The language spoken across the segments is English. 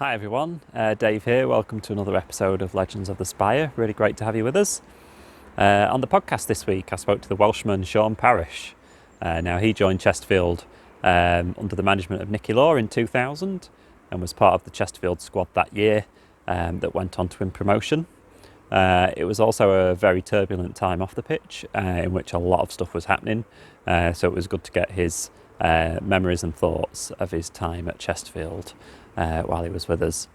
Hi everyone, Dave here. Welcome to another episode of Legends of the Spire. Really great to have you with us. On the podcast this week, I spoke to the Welshman Sean Parrish. Now he joined Chesterfield under the management of Nicky Law in 2000 and was part of the Chesterfield squad that year that went on to win promotion. It was also a very turbulent time off the pitch in which a lot of stuff was happening, so it was good to get his memories and thoughts of his time at Chesterfield while he was with us.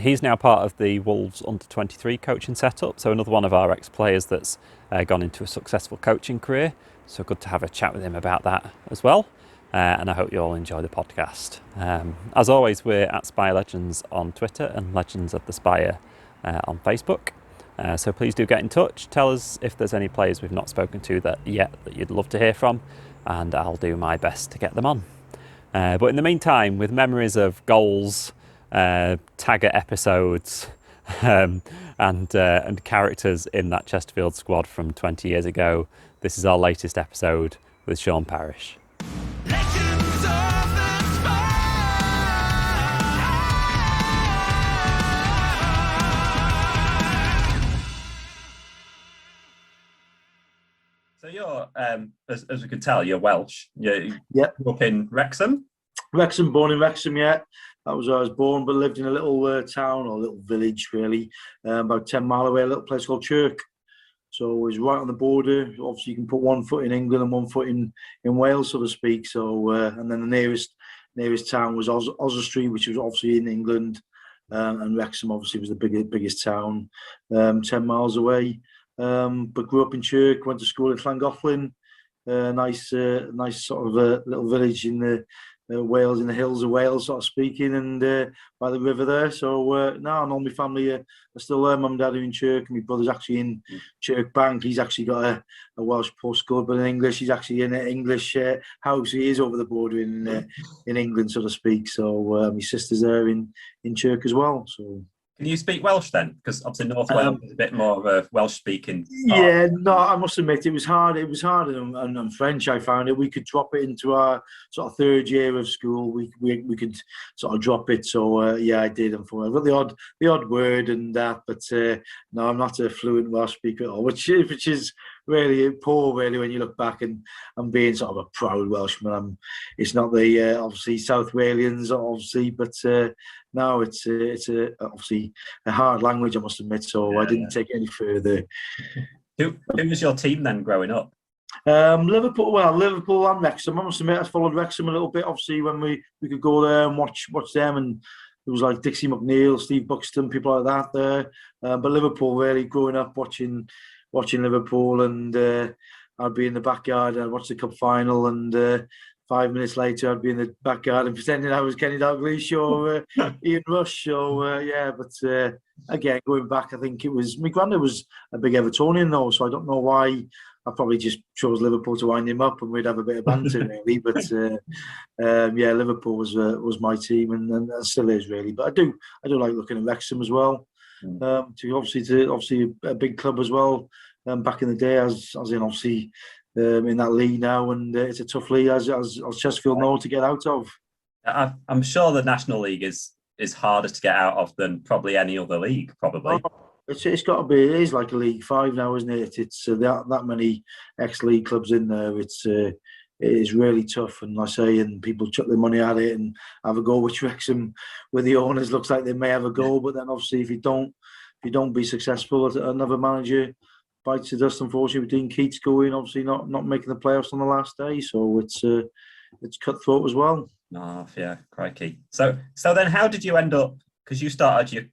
He's now part of the Wolves under-23 coaching setup, so another one of our ex-players that's gone into a successful coaching career, so good to have a chat with him about that as well, and I hope you all enjoy the podcast. As always, we're at Spire Legends on Twitter and Legends of the Spire on Facebook, so please do get in touch. Tell us if there's any players we've not spoken to that you'd love to hear from, and I'll do my best to get them on. But in the meantime, with memories of goals, Taggart episodes, and characters in that Chesterfield squad from 20 years ago, this is our latest episode with Sean Parrish. So you're, as we could tell, you're Welsh. You grew up in Wrexham? Wrexham, born in Wrexham, yeah. That was where I was born, but lived in a little town or little village, really, about 10 mile away, a little place called Chirk. So it was right on the border. Obviously, you can put one foot in England and one foot in Wales, so to speak. So, and then the nearest town was Oswestry, which was obviously in England, and Wrexham obviously was the biggest town, 10 miles away. But grew up in Chirk, went to school in Llangollen, nice sort of little village in the Wales, in the hills of Wales, sort of speaking, and by the river there. So now, and all my family are still there. Mum and Dad are in Chirk, and my brother's actually in Chirk Bank. He's actually got a Welsh postcode, but in English, he's actually in an English house. He is over the border in England, so to speak. So my sister's there in Chirk as well. So. Can you speak Welsh then? Because obviously North Wales is a bit more of a Welsh-speaking part. Yeah, no, I must admit it was hard. It was harder than French. I found it. We could drop it into our sort of third year of school. We could sort of drop it. So yeah, I did. I've got the odd word and that, but no, I'm not a fluent Welsh speaker at all, which is really poor, really, when you look back, and I'm being sort of a proud Welshman. It's not the obviously South Walians, obviously, but no, it's obviously a hard language, I must admit. So I didn't take it any further. Who was your team then growing up? Liverpool and Wrexham. I must admit, I followed Wrexham a little bit. Obviously, when we could go there and watch them, and it was like Dixie McNeil, Steve Buxton, people like that there. But Liverpool, really, growing up watching Liverpool, and I'd be in the backyard and I'd watch the cup final, and 5 minutes later I'd be in the backyard and pretending I was Kenny Dalglish or Ian Rush. So yeah, but again, going back, I think it was my granddad was a big Evertonian though, so I don't know why. I probably just chose Liverpool to wind him up, and we'd have a bit of banter really. But yeah, Liverpool was my team, and still is really. But I do like looking at Wrexham as well. To obviously a big club as well. Back in the day, as in obviously in that league now, and it's a tough league as Chesterfield know to get out of. I'm sure the National League is harder to get out of than probably any other league, probably. Oh, it's got to be. It is like a League 5 now, isn't it? It's that many ex-league clubs in there. It is really tough, and I say, and people chuck their money at it and have a go. Which Wrexham, with the owners, looks like they may have a go, but then obviously if you don't be successful, another manager bites the dust. Unfortunately, with Dean Keats going, obviously not making the playoffs on the last day, so it's cutthroat as well. Oh yeah, crikey. So then, how did you end up? Because you started your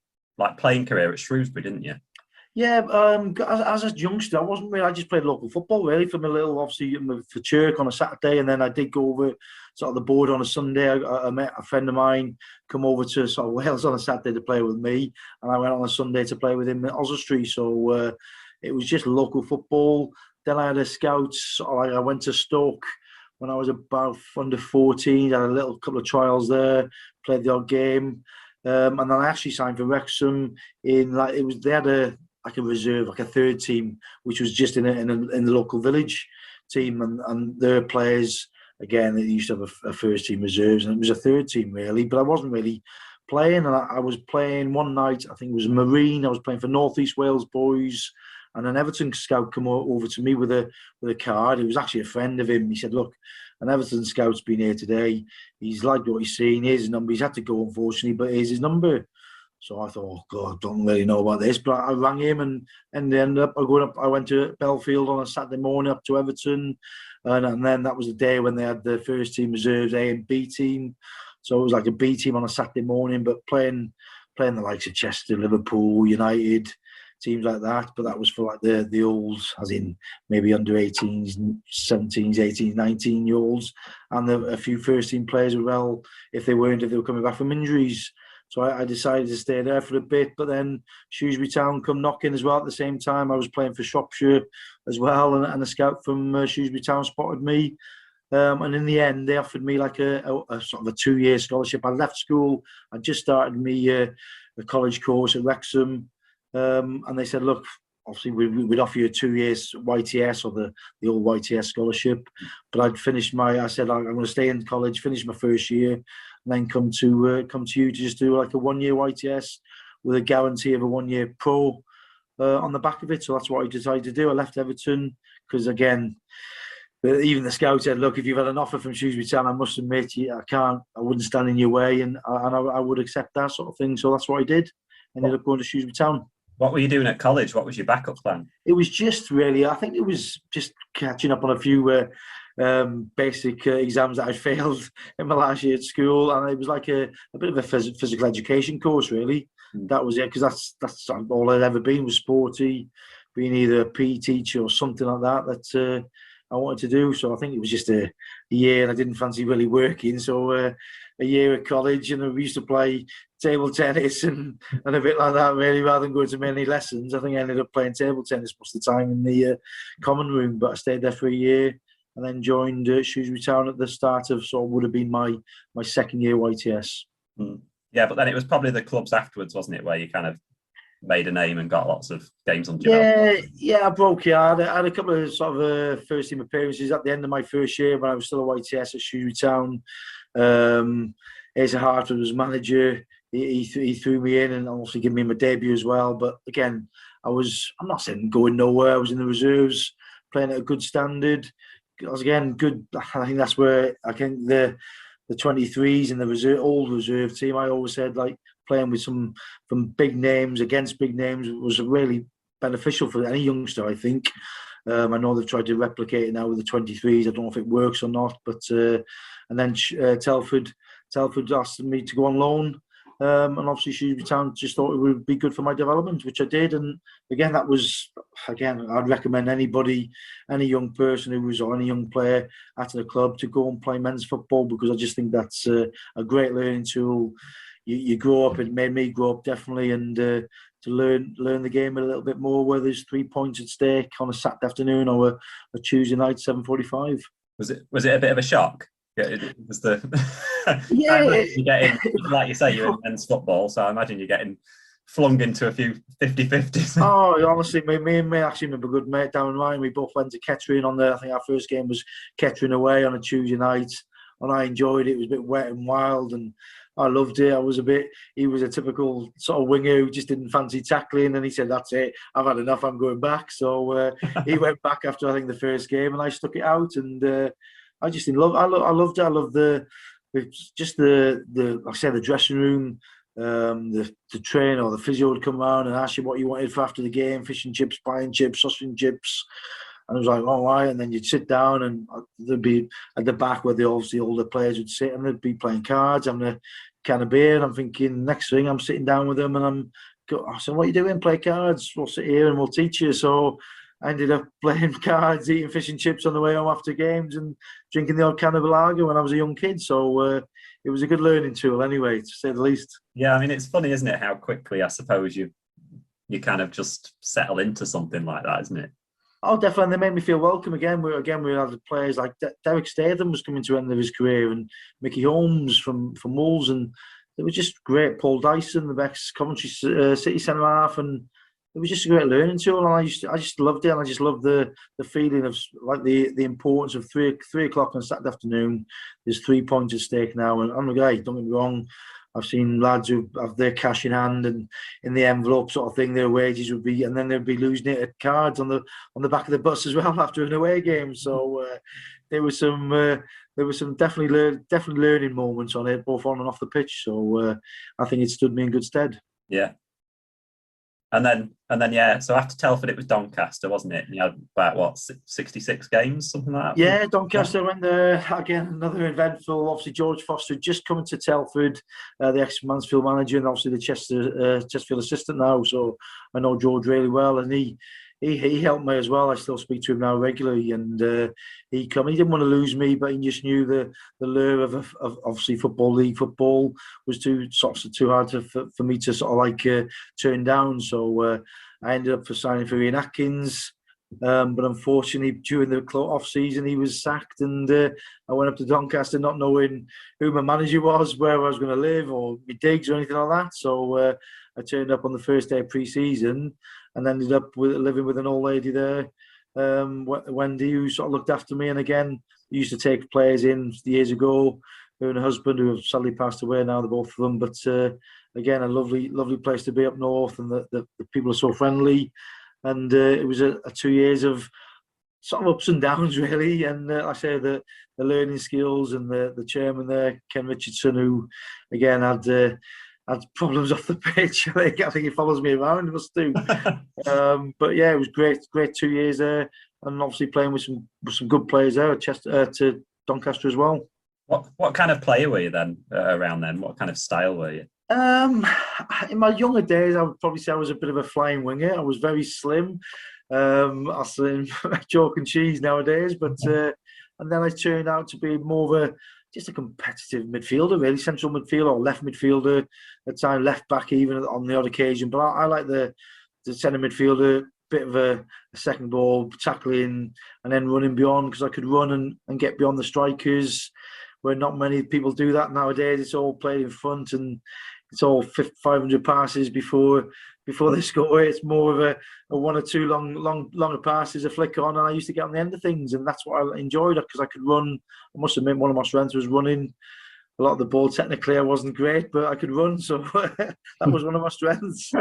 playing career at Shrewsbury, didn't you? Yeah, as a youngster, I wasn't really. I just played local football really for my little, obviously for Chirk on a Saturday, and then I did go over sort of the board on a Sunday. I met a friend of mine come over to sort of Wales on a Saturday to play with me, and I went on a Sunday to play with him at Oswestry. So it was just local football. Then I had a scouts. I went to Stoke when I was about under 14. Had a couple of trials there, played the odd game. And then I actually signed for Wrexham they had a reserve, like a third team, which was just in the local village team, and their players again, they used to have a first team reserves, and it was a third team really, but I wasn't really playing, and I was playing one night. I think it was Marine. I was playing for North East Wales boys, and an Everton scout come over to me with a card. He was actually a friend of him. He said, "Look, an Everton scout's been here today. He's liked what he's seen. Here's his number. He's had to go, unfortunately, but here's his number." So I thought, oh God, don't really know about this. But I rang him and ended up going up. I went to Belfield on a Saturday morning up to Everton. And then that was the day when they had the first team reserves, A and B team. So it was like a B team on a Saturday morning, but playing the likes of Chester, Liverpool, United, teams like that. But that was for like the olds, as in maybe under 18s, 17s, 18s, 19-year-olds. And a few first team players as well, if they were coming back from injuries. So I decided to stay there for a bit, but then Shrewsbury Town come knocking as well at the same time. I was playing for Shropshire as well, and a scout from Shrewsbury Town spotted me. And in the end, they offered me like a sort of a 2-year scholarship. I left school. I just started me a college course at Wrexham, and they said, look, obviously we'd offer you a 2 years YTS or the old YTS scholarship. But I said I'm going to stay in college, finish my first year, and then come to you to just do like a 1 year YTS with a guarantee of a 1 year pro on the back of it. So that's what I decided to do. I left Everton because, again, even the scout said, look, if you've had an offer from Shrewsbury Town, I must admit, I wouldn't stand in your way, and I would accept that sort of thing. So that's what I did. Ended up going to Shrewsbury Town. What were you doing at college? What was your backup plan? It was just really, I think it was just catching up on a few basic exams that I failed in my last year at school, and it was like a bit of a physical education course, really. That was it, because that's all I'd ever been, was sporty, being either a PE teacher or something like that I wanted to do. So I think it was just a year, and I didn't fancy really working. So a year at college, and we used to play table tennis and a bit like that, really, rather than going to many lessons. I think I ended up playing table tennis most of the time in the common room, but I stayed there for a year and then joined Shrewsbury Town at the start of sort of would have been my second year YTS. Yeah, but then it was probably the clubs afterwards, wasn't it, where you kind of made a name and got lots of games on. I broke out. I had a couple of sort of first team appearances at the end of my first year when I was still a YTS at Shrewsbury Town. Asa Hartford was manager. He threw me in and obviously gave me my debut as well. But again, I'm not saying going nowhere. I was in the reserves, playing at a good standard. I was again good. I think that's where I think the 23s and the old reserve team, I always said, like, playing with some big names against big names was really beneficial for any youngster, I think. I know they've tried to replicate it now with the 23s. I don't know if it works or not, but and then Telford asked me to go on loan, and obviously Shrewsbury Town just thought it would be good for my development, which I did. And again, I'd recommend anybody, any young person or any young player at the club to go and play men's football, because I just think that's a great learning tool. You grow up. It made me grow up, definitely, and to learn the game a little bit more, where there's 3 points at stake on a Saturday afternoon or a Tuesday night, 7:45. Was it a bit of a shock? Yeah, it was the you're getting, like you say, you're in men's football, so I imagine you're getting flung into a few 50-50s. Oh, honestly, me and me actually remember a good mate down in Ryan. We both went to Kettering I think our first game was Kettering away on a Tuesday night, and I enjoyed it. It was a bit wet and wild, and I loved it. He was a typical sort of winger who just didn't fancy tackling, and he said, that's it, I've had enough, I'm going back. So he went back after, I think, the first game, and I stuck it out, and I just loved it. I loved the like I said, the dressing room, the trainer or the physio would come around and ask you what you wanted for after the game: fish and chips, pie and chips, sausage and chips. And I was like, all right. And then you'd sit down, and there'd be at the back where the older players would sit, and they'd be playing cards, having a can of beer. And I'm thinking, next thing, I'm sitting down with them, and I said, what are you doing? Play cards. We'll sit here and we'll teach you. So I ended up playing cards, eating fish and chips on the way home after games, and drinking the odd can of lager when I was a young kid. So it was a good learning tool anyway, to say the least. Yeah, I mean, it's funny, isn't it, how quickly, I suppose, you kind of just settle into something like that, isn't it? Oh, definitely. They made me feel welcome again. We had players like Derek Statham was coming to the end of his career, and Mickey Holmes from Wolves, and it was just great. Paul Dyson, the ex-Coventry City centre half, and it was just a great learning tool. And I just loved it, and I just loved the feeling of like the importance of 3 o'clock on Saturday afternoon. There's 3 points at stake now, and I'm a guy. Don't get me wrong. I've seen lads who have their cash in hand and in the envelope sort of thing, their wages would be, and then they'd be losing it at cards on the back of the bus as well after an away game. So there was some definitely learning moments on it, both on and off the pitch. So I think it stood me in good stead. Yeah. And then, yeah. So after Telford, it was Doncaster, wasn't it? And you had about 66 games, something like that. Yeah, Doncaster went there again. Another eventful. Obviously, George Foster had just come to Telford, the ex-Mansfield manager, and obviously the Chesterfield assistant now. So I know George really well, and he helped me as well. I still speak to him now regularly, and he didn't want to lose me, but he just knew the lure of obviously football, league football, was too hard for me to sort of like turn down. So I ended up signing for Ian Atkins. But unfortunately, during the off season, he was sacked, and I went up to Doncaster not knowing who my manager was, where I was going to live, or my digs or anything like that. So I turned up on the first day of pre-season and ended up living with an old lady there, Wendy, who sort of looked after me. And again, used to take players in years ago. Her and her husband, who have sadly passed away now, the both of them. But again, a lovely place to be up north, and the people are so friendly. And it was a 2 years of sort of ups and downs, really. And I say the learning skills, and the chairman there, Ken Richardson, who again had problems off the pitch. I think he follows me around, must do. But yeah, it was great 2 years there, and obviously playing with some good players there at to Doncaster as well. What kind of player were you then around then? What kind of style were you? In my younger days, I would probably say I was a bit of a flying winger. I was very slim. I say chalk and cheese nowadays, but and then I turned out to be more of just a competitive midfielder, really, central midfielder or left midfielder at times, left back even on the odd occasion. But I like the centre midfielder, bit of a second ball, tackling and then running beyond, because I could run and get beyond the strikers, where not many people do that nowadays. It's all played in front, and it's all 500 passes before they score. It's more of a one or two longer passes, a flick on, and I used to get on the end of things, and that's what I enjoyed, because I could run. I must admit, one of my strengths was running. A lot of the ball, technically, I wasn't great, but I could run, so that was one of my strengths.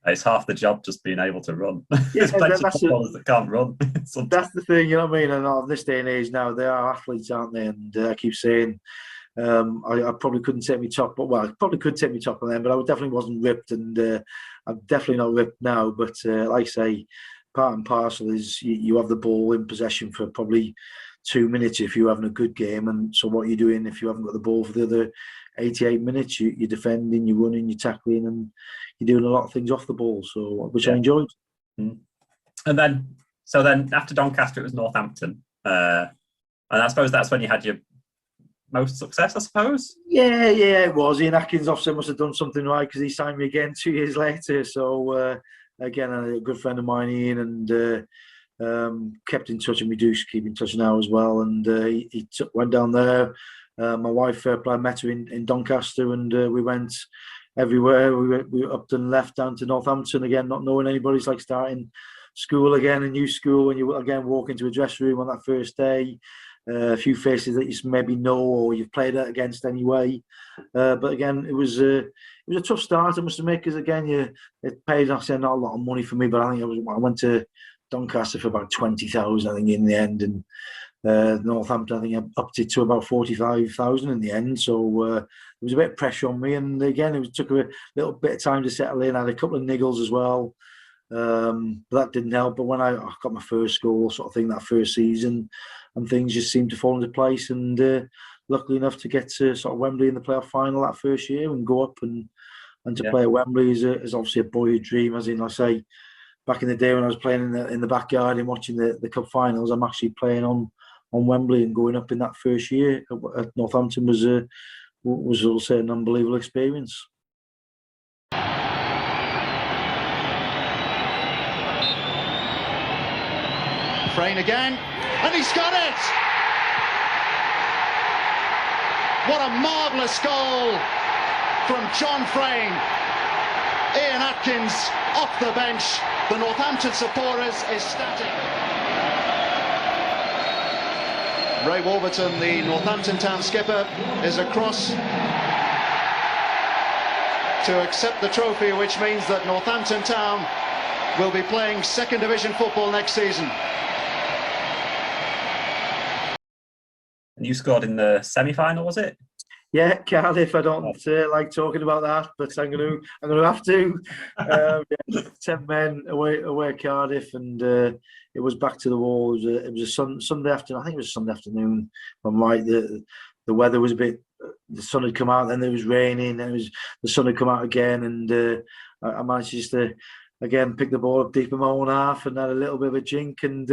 It's half the job just being able to run. Yeah, There's plenty of footballers that can't run. That's the thing, you know what I mean? And in this day and age now, they are athletes, aren't they? And I keep saying, I probably couldn't take me top, but I probably could take me top of them, but I definitely wasn't ripped, and I'm definitely not ripped now. But like I say, part and parcel is you have the ball in possession for probably 2 minutes if you're having a good game, and so what you're doing if you haven't got the ball for the other 88 minutes, you're defending, you're running, you're tackling, and you're doing a lot of things off the ball, so which I enjoyed. And then after Doncaster, it was Northampton, and I suppose that's when you had your most success, I suppose. Yeah, it was. Ian Atkins obviously must have done something right, because he signed me again 2 years later. So again, a good friend of mine, Ian, and kept in touch, and we do keep in touch now as well. And he went down there. My wife, I met her in Doncaster, and we went everywhere. We up and left down to Northampton again, not knowing anybody. It's like starting school again, a new school, when you again walk into a dressing room on that first day. A few faces that you maybe know or you've played against anyway. But again, it was a tough start, I must admit, because again, it paid, I say, not a lot of money for me, but I think I went to Doncaster for about 20,000, I think, in the end, and Northampton, I think, I upped it to about 45,000 in the end. So there was a bit of pressure on me, and again, it took a little bit of time to settle in. I had a couple of niggles as well, but that didn't help. But when I got my first goal, sort of thing, that first season, and things just seemed to fall into place, and luckily enough to get to sort of Wembley in the playoff final that first year and go up and to play at Wembley is obviously a boyhood dream. As in, I say, back in the day when I was playing in the backyard and watching the cup finals, I'm actually playing on Wembley and going up in that first year at Northampton was also an unbelievable experience. Frayne again, and he's got it! What a marvellous goal from John Frayne. Ian Atkins off the bench. The Northampton supporters ecstatic. Ray Warburton, the Northampton town skipper, is across. to accept the trophy, which means that Northampton Town will be playing second division football next season. And you scored in the semi-final, was it? Yeah, Cardiff. I don't like talking about that, but I'm going to have to. 10 men away at Cardiff, and it was back to the wall. It was a Sunday afternoon. I think it was a Sunday afternoon. I'm right. The weather was a bit. The sun had come out, then it was raining, then the sun had come out again, and I managed just to again pick the ball up deep in my own half and had a little bit of a jink, and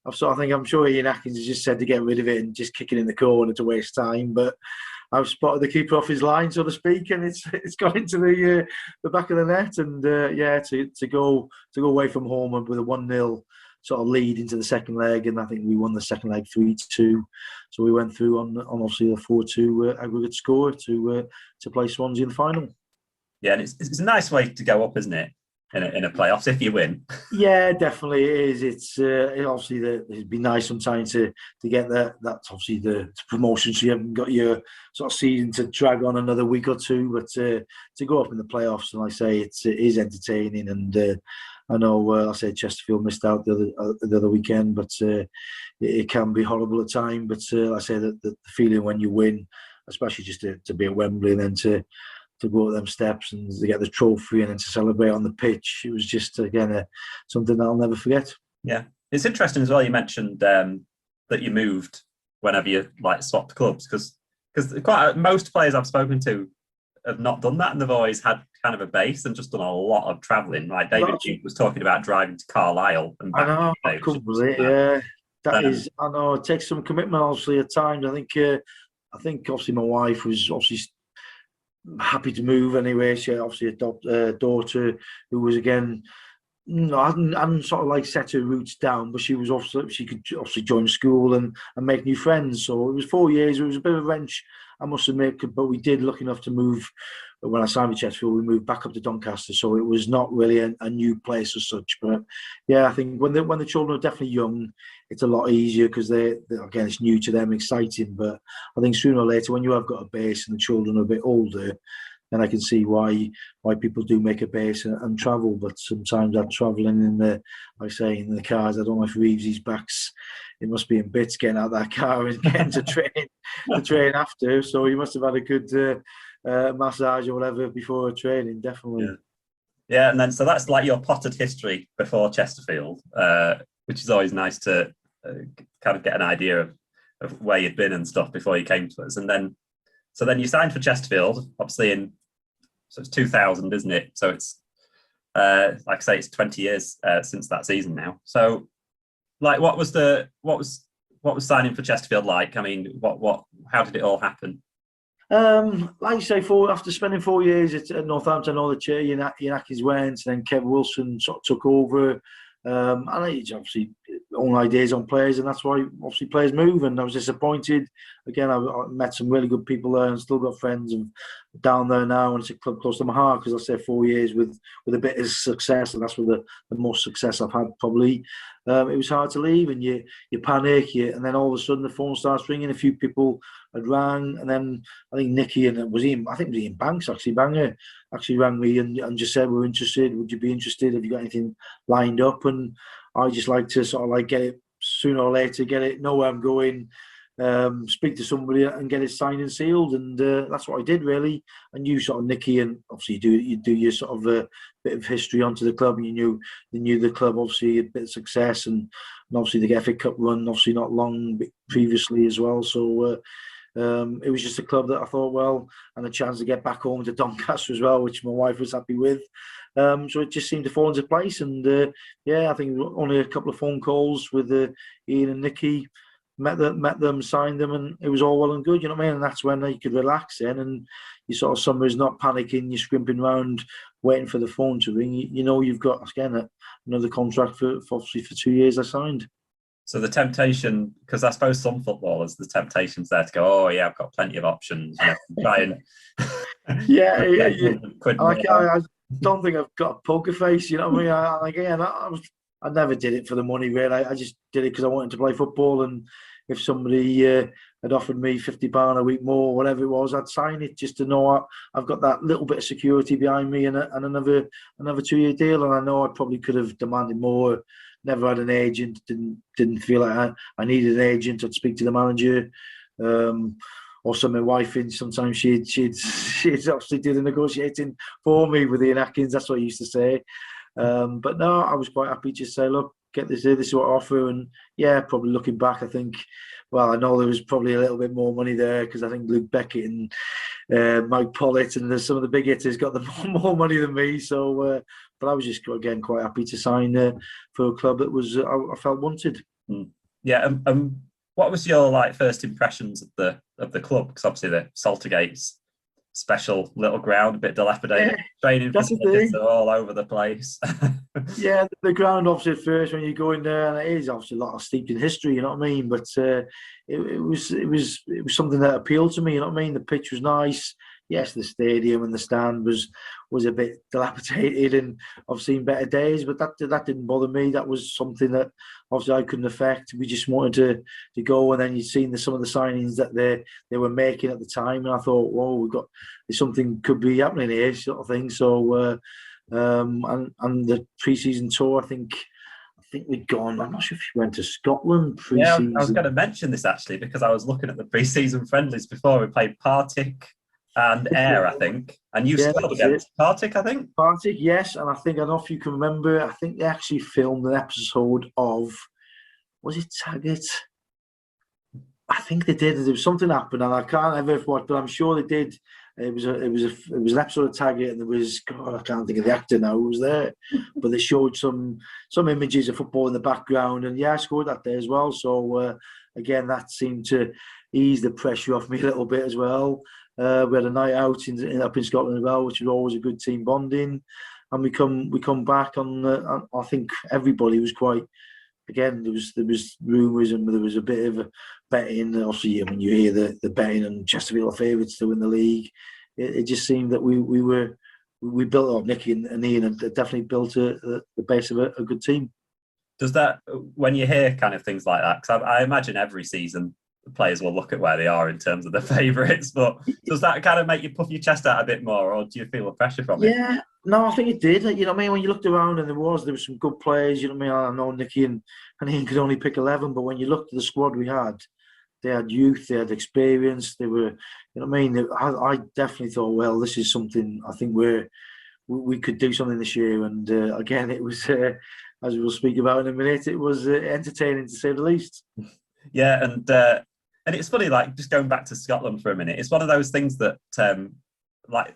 I'm sure Ian Atkins has just said to get rid of it and just kick it in the corner to waste time, but I've spotted the keeper off his line, so to speak, and it's gone into the back of the net, and to go away from home with a 1-0 sort of lead into the second leg, and I think we won the second leg 3-2. So we went through on obviously a 4-2 aggregate score to play Swansea in the final. Yeah, and it's a nice way to go up, isn't it? In a playoffs if you win. Yeah, definitely it is. It's obviously it'd be nice sometimes to get that. That's obviously the promotion, so you haven't got your sort of season to drag on another week or two. But to go up in the playoffs, and like I say, it is entertaining. And I know I say Chesterfield missed out the other weekend, but it can be horrible at times. But like I say that the feeling when you win, especially just to be at Wembley and then to go up them steps and to get the trophy and then to celebrate on the pitch, it was just again something that I'll never forget. Yeah, it's interesting as well. You mentioned that you moved whenever you swapped clubs, because most players I've spoken to have not done that, and they've always had kind of a base and just done a lot of travelling. Like David Duke was talking about driving to Carlisle and back. I know, I couldn't believe it. Yeah, that is. I know it takes some commitment, obviously, at times. I think obviously my wife was obviously happy to move anyway. She obviously adopted a daughter who was again, hadn't sort of like set her roots down, but she could obviously join school and make new friends. So it was 4 years. It was a bit of a wrench, I must admit, but we did lucky enough to move. When I signed with Chesterfield, we moved back up to Doncaster, so it was not really a new place as such. But yeah, I think when the children are definitely young, it's a lot easier because they again, it's new to them, exciting. But I think sooner or later, when you have got a base and the children are a bit older, then I can see why people do make a base and travel. But sometimes that travelling in the cars, I don't know if Reevesy's backs, it must be in bits getting out of that car and getting to train after. So he must have had a good massage or whatever before training, definitely. Yeah, and then so that's like your potted history before Chesterfield, which is always nice to kind of get an idea of where you'd been and stuff before you came to us. And then you signed for Chesterfield, obviously it's 2000, isn't it? So it's like I say, it's 20 years since that season now. So like, what was signing for Chesterfield like? I mean, how did it all happen? Like you say, after spending 4 years at Northampton, all the chair, Ian Atkins went, and then Kev Wilson sort of took over. And he's obviously own ideas on players, and that's why obviously players move. And I was disappointed. Again, I met some really good people there, and still got friends down there now. And it's a club close to my heart because I say 4 years with a bit of success, and that's with the most success I've had probably. It was hard to leave, and you panic, and then all of a sudden the phone starts ringing. A few people had rang, and then I think Nicky and it was Ian Banks actually. Banger actually rang me and just said, "We're interested. Would you be interested? Have you got anything lined up?" And I just like to sort of like get it sooner or later, know where I'm going, speak to somebody and get it signed and sealed, and that's what I did really. I knew sort of Nicky, and obviously you do your sort of a bit of history onto the club, and you knew the club obviously a bit of success, and obviously the FA Cup run obviously not long previously as well. So it was just a club that I thought, well, and a chance to get back home to Doncaster as well, which my wife was happy with. So it just seemed to fall into place, and I think only a couple of phone calls with Ian and Nicky, met them, signed them, and it was all well and good. You know what I mean? And that's when you could relax then, and you sort of summer's not panicking, you're scrimping around waiting for the phone to ring. You know you've got again another contract for obviously for 2 years. I signed. So the temptation, because I suppose some footballers, the temptation's there to go, oh yeah, I've got plenty of options. Try and I don't think I've got a poker face. You know what I mean? I never did it for the money, really. I just did it because I wanted to play football, and if somebody had offered me £50 a week more, whatever it was, I'd sign it just to know I've got that little bit of security behind me and another 2-year deal. And I know I probably could have demanded more. Never had an agent. Didn't feel like I needed an agent. I'd speak to the manager. Also, my wife, in sometimes she'd obviously do the negotiating for me with Ian Atkins. That's what I used to say. But no, I was quite happy to say, look, get this here. This is what I offer. And yeah, probably looking back, I think, well, I know there was probably a little bit more money there because I think Luke Beckett and Mike Pollitt and some of the big hitters got more money than me. So, but I was just again quite happy to sign for a club that was I felt wanted. Yeah. What was your first impressions of the club? Because obviously the Saltergate's special little ground, a bit dilapidated. Yeah, Training facilities are all over the place. Yeah, the ground obviously at first when you go in there, and it is obviously a lot of steeped in history, you know what I mean. But it was something that appealed to me, you know what I mean. The pitch was nice. Yes, the stadium and the stand was a bit dilapidated, and I've seen better days, but that didn't bother me. That was something that obviously I couldn't affect. We just wanted to go, and then you'd seen some of the signings that they were making at the time, and I thought, whoa, there's something could be happening here, sort of thing. So, and the pre-season tour, I think we'd gone. I'm not sure if we went to Scotland pre-season. Yeah, I was going to mention this actually because I was looking at the pre-season friendlies before. We played Partick and Ayr, I think, and you scored against Partick, I think. Partick, yes, and I don't know if you can remember. I think they actually filmed an episode of, was it Taggart? I think they did. There was something happened, and I can't ever watch, but I'm sure they did. It was an episode of Taggart, and there was, God, I can't think of the actor now who was there, but they showed some images of football in the background, and yeah, I scored that day as well. So again, that seemed to ease the pressure off me a little bit as well. We had a night out up in Scotland as well, which was always a good team bonding, and we come back on. I think everybody was quite. Again, there was rumours and there was a bit of a betting. Obviously, when you hear the betting and Chesterfield are favourites to win the league, it just seemed that we built up. Nicky and Ian had definitely built the base of a good team. Does that, when you hear kind of things like that, because I imagine every season the players will look at where they are in terms of the favourites, but does that kind of make you puff your chest out a bit more, or do you feel the pressure from it? Yeah, no, I think it did. You know what I mean? When you looked around and there was some good players, you know what I mean? I know Nicky and Ian could only pick 11, but when you looked at the squad we had, they had youth, they had experience, they were, you know what I mean? I definitely thought, well, this is something, I think we could do something this year. And again, it was, as we'll speak about in a minute, it was entertaining to say the least. Yeah, and it's funny, just going back to Scotland for a minute, it's one of those things that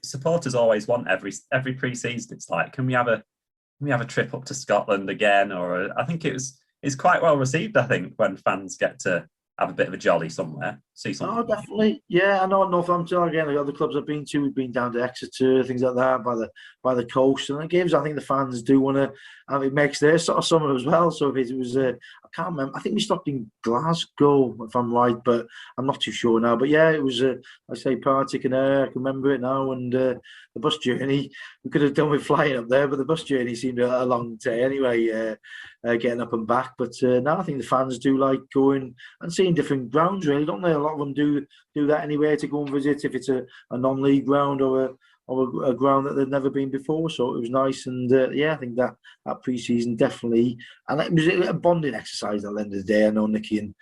supporters always want every pre-season. It's like, can we have a trip up to Scotland again? Or I think it's quite well received, I think, when fans get to have a bit of a jolly somewhere, see something. Oh, definitely. Yeah, I know Northampton, again, the other clubs I've been to, we've been down to Exeter, things like that, by the coast. And the games, I think the fans do want to, and it makes their sort of summer as well. So if it was, I can't remember, I think we stopped in Glasgow, if I'm right, but I'm not too sure now. But yeah, it was, I say Partick and Ayr, I can remember it now. And the bus journey, we could have done with flying up there, but the bus journey seemed a long day anyway, getting up and back. But now I think the fans do like going and seeing different grounds, really, don't they? A lot of them do that anyway, to go and visit if it's a non-league ground or a ground that they've never been before. So it was nice, and yeah, I think that pre-season definitely, and it was a bonding exercise at the end of the day. I know Nicky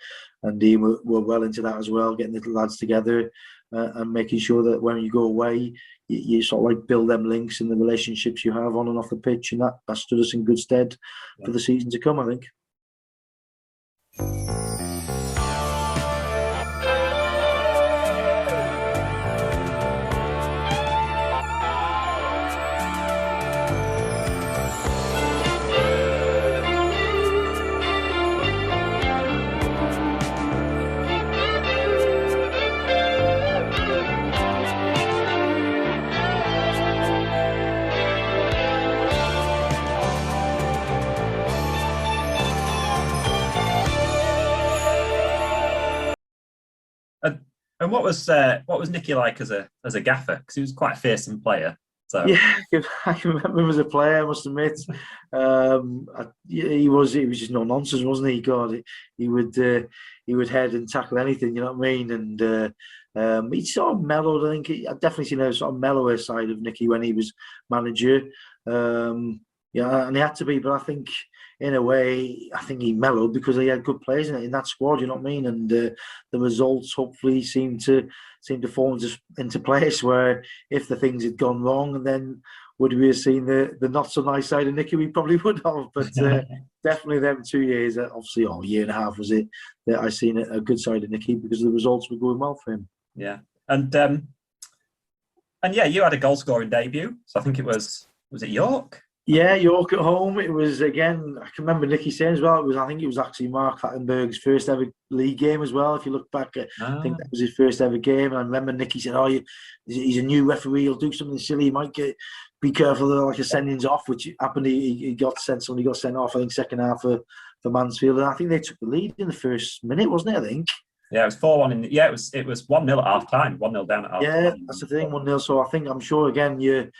and Dean were well into that as well, getting the lads together and making sure that when you go away, you sort of build them links and the relationships you have on and off the pitch, and that stood us in good stead for the season to come, I think. And what was Nicky like as a gaffer? Because he was quite a fearsome player. So yeah, I can remember him as a player. I must admit, he was just no nonsense, wasn't he? God, he would head and tackle anything. You know what I mean? And he sort of mellowed. I think I've definitely seen a sort of mellower side of Nicky when he was manager. Yeah, and he had to be, but I think in a way, I think he mellowed because he had good players in that squad. You know what I mean? And the results hopefully seem to fall into place where if the things had gone wrong, and then would we have seen the not so nice side of Nicky? We probably would have. But definitely them 2 years, obviously, year and a half was it, that I seen a good side of Nicky because the results were going well for him. Yeah, and yeah, you had a goal scoring debut. So I think it was it York? Yeah, York at home. It was, again, I can remember Nicky saying as well, I think it was actually Mark Hattenberg's first ever league game as well. If you look back, I think that was his first ever game. And I remember Nicky saying, he's a new referee, he'll do something silly, he might be careful of like a sendings off, which happened. Somebody got sent off, I think, second half for Mansfield. And I think they took the lead in the first minute, wasn't it, I think? Yeah, it was 4-1 it was 1-0 at half time, 1-0 down at half time. Yeah, that's the thing, 1-0. So I'm sure, again, your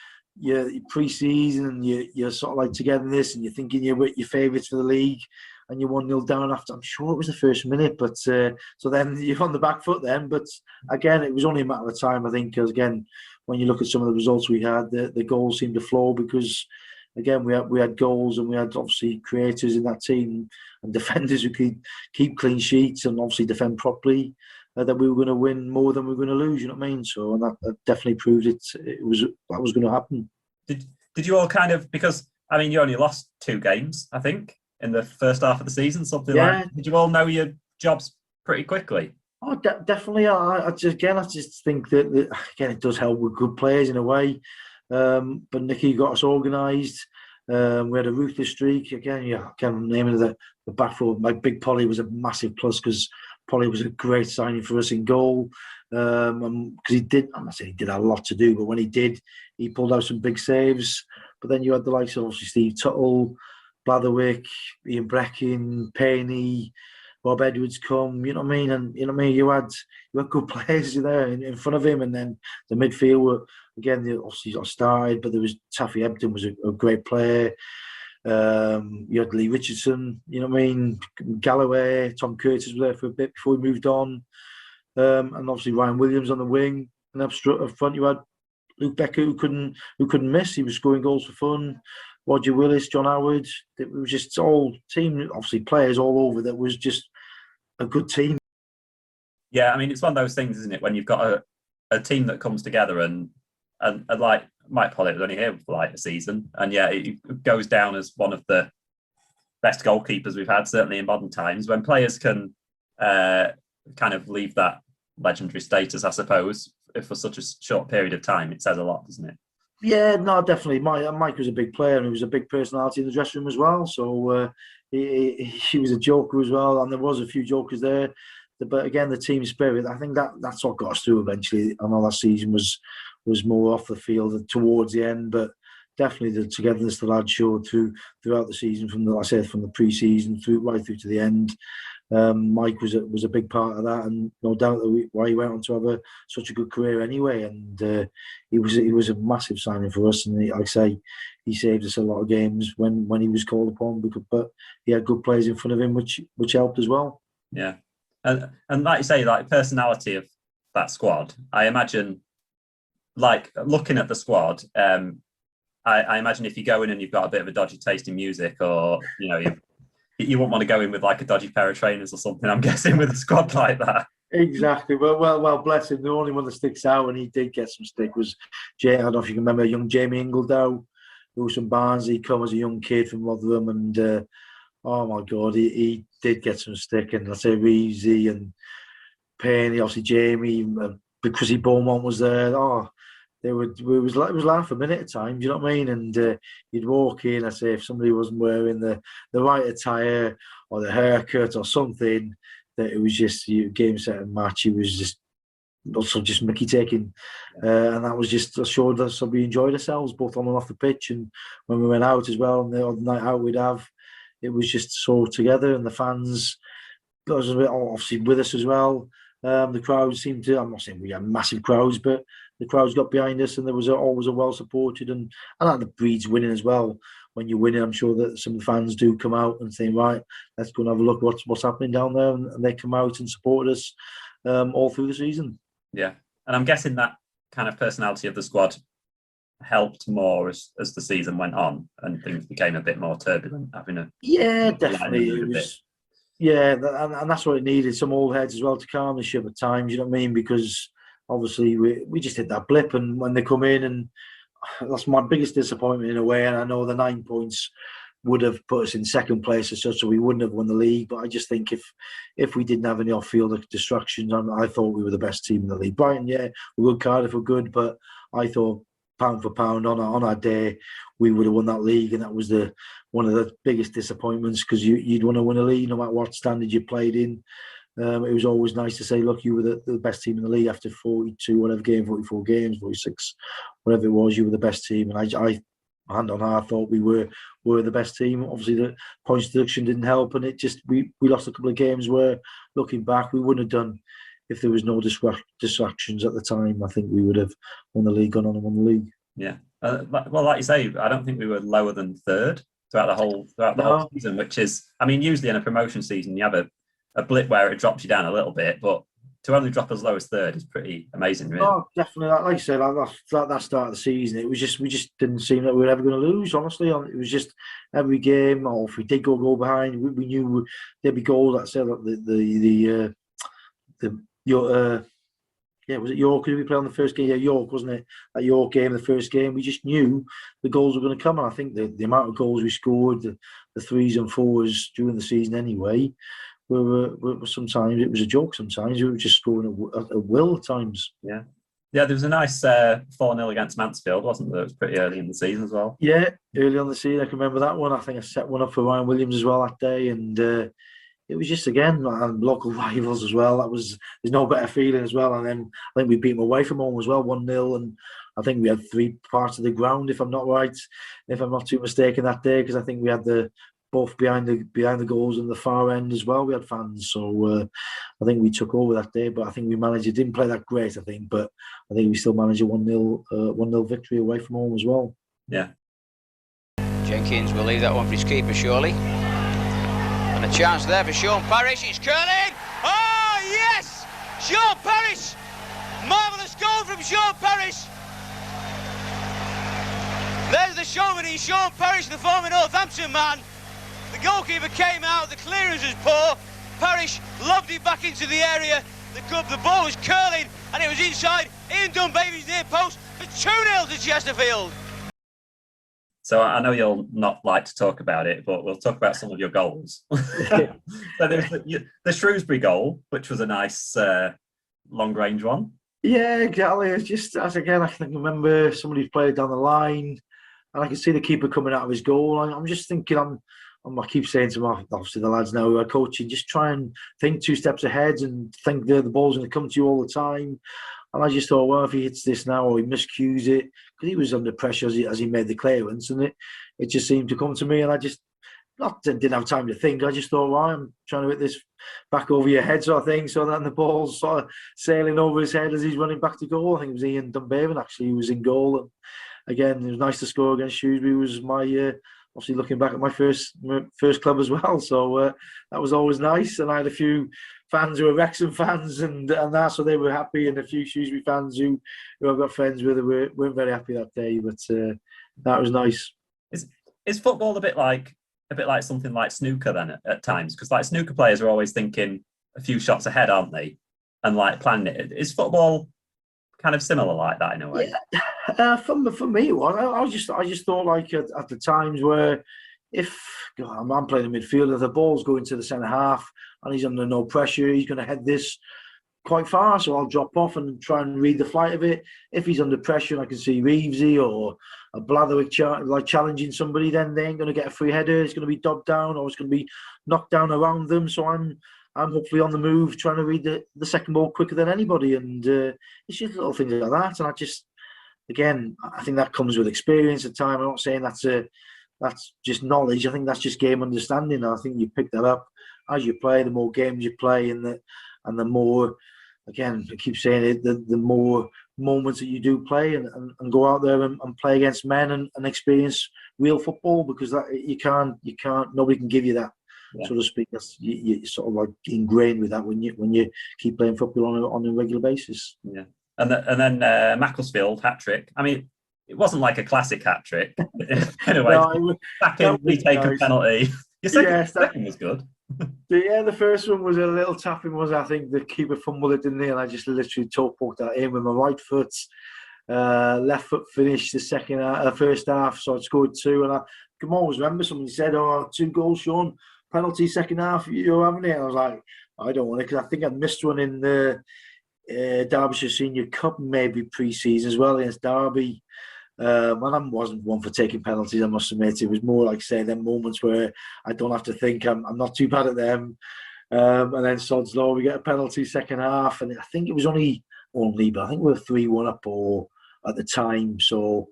pre-season and you're sort of like togetherness and you're thinking you're with your favourites for the league and you're 1-0 down after, I'm sure it was the first minute, but so then you're on the back foot then. But again, it was only a matter of time, I think, because again, when you look at some of the results we had, the goals seemed to flow because again, we had goals and we had obviously creators in that team and defenders who could keep clean sheets and obviously defend properly. That we were going to win more than we were going to lose, you know what I mean? So, and that definitely proved that was going to happen. Did you all kind of, because I mean, you only lost 2 games, I think, in the first half of the season, something like that. Did you all know your jobs pretty quickly? Oh, definitely. I just think that again, it does help with good players in a way. But Nicky got us organised. We had a ruthless streak. Again, I can't name it. The back four. My big Polly was a massive plus because Polly was a great signing for us in goal. Because he did, I'm not saying he did a lot to do, but when he did, he pulled out some big saves. But then you had the likes of obviously Steve Tuttle, Blatherwick, Ian Breckin, Payne, Bob Edwards come, you know what I mean? And you know what I mean, you had good players there in front of him, and then the midfield were, again, they obviously got started, but there was Taffy Ebden was a great player. You had Lee Richardson, you know what I mean? Galloway, Tom Curtis was there for a bit before he moved on. And obviously Ryan Williams on the wing. And up front you had Luke Becker who couldn't miss. He was scoring goals for fun. Roger Willis, John Howard. It was just all team, obviously players all over that was just a good team. Yeah, I mean, it's one of those things, isn't it? When you've got a team that comes together and like Mike Pollitt was only here for like a season, and yeah, it goes down as one of the best goalkeepers we've had, certainly in modern times. When players can kind of leave that legendary status, I suppose, for such a short period of time, it says a lot, doesn't it? Yeah, no, definitely. Mike was a big player and he was a big personality in the dressing room as well. So he was a joker as well, and there was a few jokers there. But again, the team spirit, I think that's what got us through eventually. I know that season was more off the field towards the end, but definitely the togetherness the lads showed throughout the season, from the pre-season right through to the end. Mike was a big part of that, and no doubt why he went on to have such a good career anyway. And he was a massive signing for us, and like I say, he saved us a lot of games when he was called upon. But he had good players in front of him, which helped as well. Yeah, and like you say, like personality of that squad, I imagine. Like looking at the squad, I imagine if you go in and you've got a bit of a dodgy taste in music, or you know, you wouldn't want to go in with like a dodgy pair of trainers or something. I'm guessing with a squad like that. Exactly. Well, bless him. The only one that sticks out, and he did get some stick, was I don't know if you can remember young Jamie Ingledow, who was from Barnsley, come as a young kid from Rotherham, and oh my God, he did get some stick. And I say Reevesy and Payne, obviously Jamie, because Beaumont was there. Oh, it was laugh a minute at times, you know what I mean? And you'd walk in, I say, if somebody wasn't wearing the right attire or the haircut or something, that it was just game, set and match. It was just also just Mickey taking, and that was just showed us that we enjoyed ourselves both on and off the pitch. And when we went out as well, and the other night out we'd have, it was just so together, and the fans was obviously with us as well. The crowd seemed to, I'm not saying we had massive crowds, but the crowds got behind us, and there was always a well supported, and I like the breeds winning as well. When you're winning, I'm sure that some of the fans do come out and say, right, let's go and have a look what's happening down there, and they come out and support us all through the season. Yeah, and I'm guessing that kind of personality of the squad helped more as the season went on and things became a bit more turbulent. Definitely. It was, and that's what it needed. Some old heads as well to calm the ship at times. You know what I mean? Because obviously we just hit that blip, and when they come in, and that's my biggest disappointment in a way. And I know the 9 points would have put us in second place as such, so we wouldn't have won the league. But I just think if we didn't have any off-field distractions, I thought we were the best team in the league. Brighton, we're good. Cardiff were good, but I thought pound for pound on our day, we would have won that league, and that was one of the biggest disappointments, because you'd want to win a league no matter what standard you played in. It was always nice to say, look, you were the best team in the league after 42, whatever game, 44 games, 46, whatever it was, you were the best team. And I hand on heart, thought we were the best team. Obviously, the points deduction didn't help, and it just we lost a couple of games where, looking back, we wouldn't have done if there was no distractions at the time. I think we would have won the league, gone on and won the league. Yeah. Well, like you say, I don't think we were lower than third throughout the whole season, which is, I mean, usually in a promotion season, you have a blip where it drops you down a little bit, but to only drop as low as third is pretty amazing, really. Oh, definitely. Like I said, that start of the season, it was just, we just didn't seem that we were ever going to lose, honestly. It was just every game, or if we did go behind, we knew there'd be goals. That said, was it York? Who did we play on the first game? Yeah, York, wasn't it? That York game, the first game, we just knew the goals were going to come. And I think the amount of goals we scored, the 3s and 4s during the season anyway, were sometimes it was a joke. Sometimes we were just scoring at will at times. Yeah, there was a nice 4-0 against Mansfield, wasn't there? It was pretty early in the season as well. Yeah, early on the season, I can remember that one. I think I set one up for Ryan Williams as well that day, and it was just, again, local rivals as well. There's no better feeling as well. And then I think we beat them away from home as well, 1-0. And I think we had 3 parts of the ground, if I'm not right, if I'm not too mistaken, that day, because I think we had both behind the goals and the far end as well. We had fans, so I think we took over that day. But I think we managed. It didn't play that great, I think, but I think we still managed a 1-0 victory away from home as well. Yeah. Jenkins will leave that one for his keeper, surely. And a chance there for Sean Parrish. It's curling. Oh, yes! Sean Parrish! Marvellous goal from Sean Parrish. There's the showman. He's Sean Parrish, the former Northampton man. The goalkeeper came out. The clearance was poor. Parrish lobbed it back into the area. The ball was curling, and it was inside Ian Dunbaby's near post for 2-0 to Chesterfield. So I know you'll not like to talk about it, but we'll talk about some of your goals. So there's the Shrewsbury goal, which was a nice long-range one. Yeah, exactly. It's just, as again, I can remember somebody played down the line, and I can see the keeper coming out of his goal. I'm just thinking, I keep saying to obviously the lads now who are coaching, just try and think 2 steps ahead and think the ball's going to come to you all the time. And I just thought, well, if he hits this now or he miscues it, because he was under pressure as he made the clearance, and it just seemed to come to me, and I just didn't have time to think. I just thought, well, I'm trying to hit this back over your head sort of thing, so then the ball's sort of sailing over his head as he's running back to goal. I think it was Ian Dunbaby actually who was in goal. And again, it was nice to score against Shrewsbury. It was my obviously looking back at my first club as well, so that was always nice. And I had a few fans who were Wrexham fans and that, so they were happy, and a few Shrewsbury fans who I've got friends with who weren't very happy that day, but that was nice. Is football a bit like something like snooker then at times? Because like snooker players are always thinking a few shots ahead, aren't they? And like planning it. Is football kind of similar like that in a way? Yeah. For me, I just thought, like at the times where if I'm playing a midfielder, the ball's going to the centre half and he's under no pressure, he's going to head this quite far, so I'll drop off and try and read the flight of it. If he's under pressure and I can see Reevesy or a Blatherwick challenging somebody, then they ain't going to get a free header. It's going to be dobbed down or it's going to be knocked down around them. So I'm hopefully on the move, trying to read the second ball quicker than anybody. And it's just little things like that. And I think that comes with experience at time. I'm not saying that's just knowledge. I think that's just game understanding. And I think you pick that up as you play. The more games you play, and the more, again, I keep saying it, the more moments that you do play and go out there and play against men and experience real football, because that you can't nobody can give you that, so to speak. That's you sort of like ingrained with that when you keep playing football on a regular basis. Yeah, and then Macclesfield hat-trick. I mean, it wasn't like a classic hat-trick. Anyway, No, back in, retake a penalty. Your second was good. The first one was a little tapping. I think the keeper fumbled it, didn't he? And I just literally toe poked that in with my right foot. Left foot finished the first half, so I scored 2. And I can always remember somebody said, "Oh, 2 goals, Sean, penalty second half, you're having it." And I was like, I don't want it, because I think I missed one in the Derbyshire Senior Cup, maybe pre-season as well, against Derby. And I wasn't one for taking penalties, I must admit. It was more like, say, them moments where I don't have to think. I'm not too bad at them. And then sod's law, we get a penalty second half, and I think it was only, but I think we were 3-1 up or at the time. So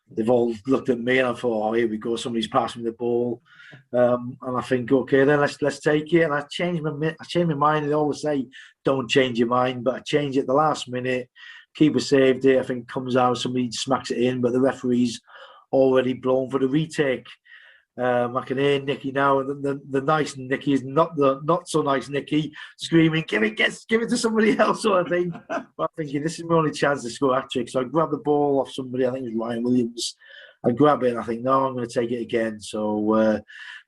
they've all looked at me and I thought, oh, here we go, somebody's passing me the ball. And I think, okay, then let's take it. And I changed my mind. They always say, don't change your mind, but I changed it at the last minute. Keeper saved it. I think comes out, somebody smacks it in, but the referee's already blown for the retake. I can hear Nicky now, and the nice Nicky is not the not so nice Nicky screaming, give it to somebody else, sort of thing. But I'm thinking, this is my only chance to score a hat-trick. So I grabbed the ball off somebody, I think it was Ryan Williams. I grab it and I think, no, I'm going to take it again. So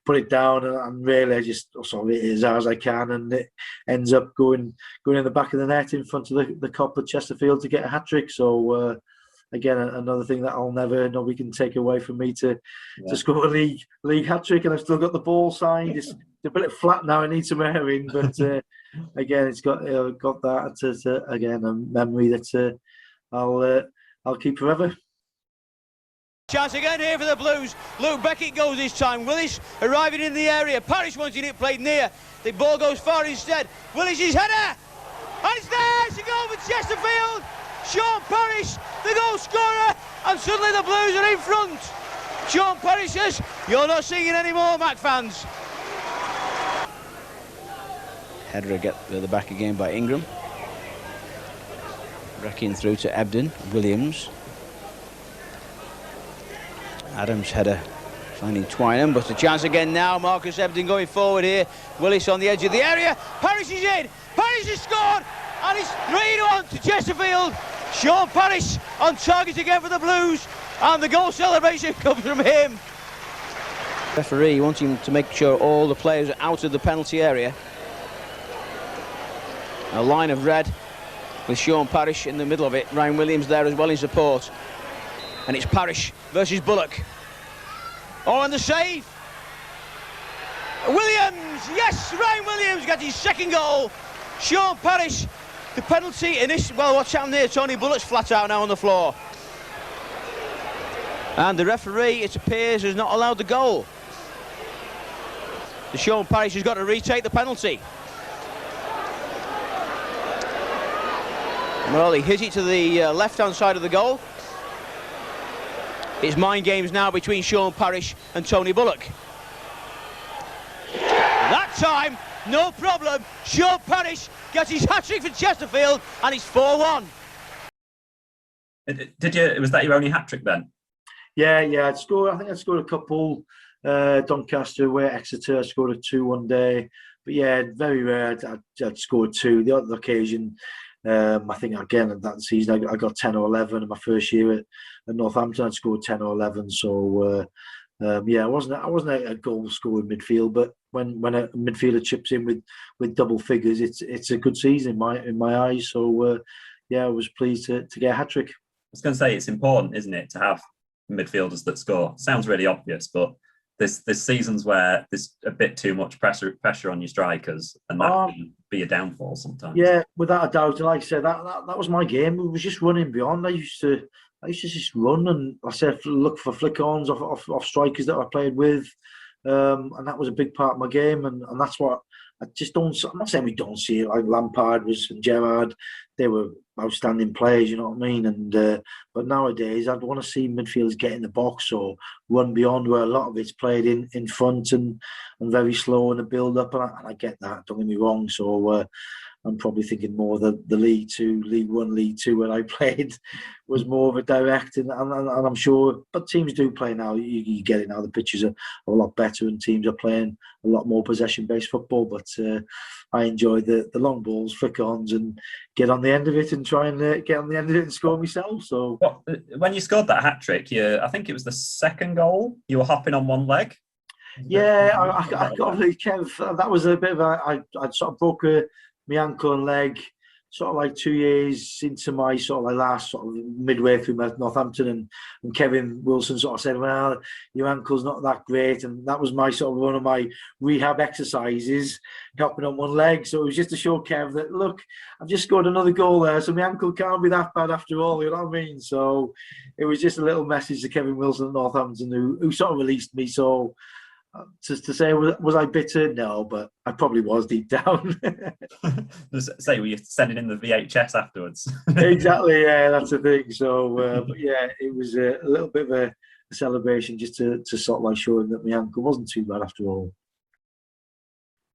put it down, and really I just sort of hit it as hard as I can, and it ends up going in the back of the net in front of the cop at Chesterfield to get a hat-trick. So again, another thing that nobody can take away from me to score a league hat-trick, and I've still got the ball signed. It's a bit flat now, it needs some airing, but again, it's got that again, a memory that I'll keep forever. Chance again here for the Blues. Luke Beckett goes this time. Willis arriving in the area. Parrish wanting it played near. The ball goes far instead. Willis's header, and it's there. It's a goal for Chesterfield. Sean Parrish, the goal scorer, and suddenly the Blues are in front. Sean Parrish says, "You're not singing anymore, Mac fans." Header get to the back again by Ingram. Wrecking through to Ebden. Williams. Adams' header finding Twynham, but a chance again now. Marcus Ebden going forward here. Willis on the edge of the area. Parrish is in. Parrish has scored, and it's 3-1 to Chesterfield. Sean Parrish on target again for the Blues, and the goal celebration comes from him. Referee wanting to make sure all the players are out of the penalty area. A line of red with Sean Parrish in the middle of it. Ryan Williams there as well in support. And it's Parrish versus Bullock. Oh, and the save. Williams, yes, Ryan Williams got his second goal. Sean Parrish, the penalty in this. Well, what's happened here? Tony Bullock's flat out now on the floor. And the referee, it appears, has not allowed the goal. The Sean Parrish has got to retake the penalty. Well, he hit it to the left-hand side of the goal. It's mind games now between Sean Parrish and Tony Bullock. That time, no problem. Sean Parrish gets his hat-trick for Chesterfield, and it's 4-1. Was that your only hat-trick then? Yeah. I think I'd scored a couple. Doncaster away at Exeter, I scored a 2 one day. But yeah, very rare I'd scored 2. The other occasion, I think again at that season I got 10 or 11 in my first year at Northampton. I'd scored 10 or 11. So I wasn't a goal scoring midfield, but when a midfielder chips in with double figures, it's a good season in my eyes. So I was pleased to get a hat trick. I was going to say, it's important, isn't it, to have midfielders that score? Sounds really obvious, but there's seasons where there's a bit too much pressure on your strikers, and that can be a downfall sometimes. Yeah, without a doubt. Like I said, that was my game. It was just running beyond. I used to just run, and I said look for flick-ons off strikers that I played with, and that was a big part of my game. And that's what I just don't. I'm not saying we don't see it. Like Lampard and Gerrard, they were outstanding players, you know what I mean? And but nowadays, I'd want to see midfielders get in the box or run beyond, where a lot of it's played in front and very slow in the build up. And I get that. Don't get me wrong. So I'm probably thinking more the League Two, League One, League Two where I played was more of a direct, and I'm sure, but teams do play now. You get it now. The pitches are a lot better, and teams are playing a lot more possession-based football. But I enjoy the long balls, flick-ons, and get on the end of it and try and get on the end of it and score myself. So when you scored that hat trick, I think it was the second goal. You were hopping on one leg. Yeah, I got really Kev. That was a bit of I sort of broke my ankle and leg sort of like 2 years into my sort of like last sort of midway through my Northampton, and Kevin Wilson sort of said, well, your ankle's not that great, and that was my sort of one of my rehab exercises, hopping on one leg. So it was just to show Kev that, look, I've just scored another goal there, so my ankle can't be that bad after all, you know what I mean? So it was just a little message to Kevin Wilson at Northampton who sort of released me. So just to say, was I bitter? No, but I probably was deep down. Just say, were you sending in the VHS afterwards? Exactly, yeah, that's the thing. So, but yeah, it was a little bit of a celebration just to sort of like showing that my ankle wasn't too bad after all.